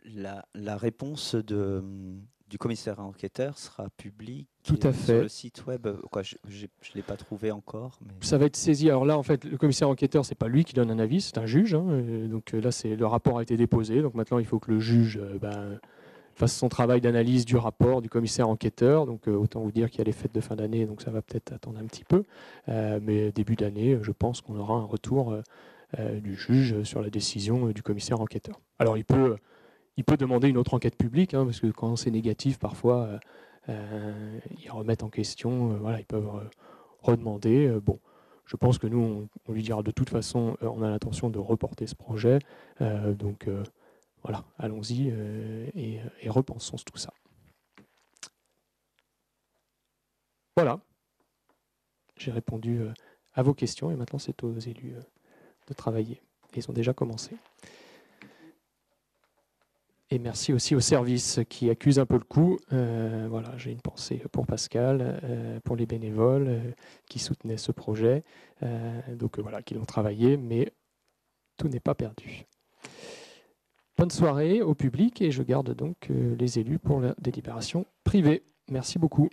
La réponse du commissaire enquêteur sera publique Tout à sur fait. le site web. Quoi, je ne l'ai pas trouvé encore. Mais... Ça va être saisi. Alors là, en fait, le commissaire enquêteur, c'est pas lui qui donne un avis, c'est un juge. Donc là, le rapport a été déposé. Donc maintenant, il faut que le juge fasse son travail d'analyse du rapport du commissaire enquêteur. Donc autant vous dire qu'il y a les fêtes de fin d'année, donc ça va peut-être attendre un petit peu. Mais début d'année, je pense qu'on aura un retour du juge sur la décision du commissaire enquêteur. Alors il peut demander une autre enquête publique, parce que quand c'est négatif, parfois, ils remettent en question, voilà, ils peuvent redemander. Bon, je pense que nous, on lui dira de toute façon, on a l'intention de reporter ce projet. Donc, voilà, allons-y et repensons tout ça. Voilà, j'ai répondu à vos questions et maintenant c'est aux élus de travailler. Et ils ont déjà commencé. Et merci aussi aux services qui accusent un peu le coup. Voilà, j'ai une pensée pour Pascal, pour les bénévoles qui soutenaient ce projet. Donc voilà, qui l'ont travaillé, mais tout n'est pas perdu. Bonne soirée au public et je garde donc les élus pour la délibération privée. Merci beaucoup.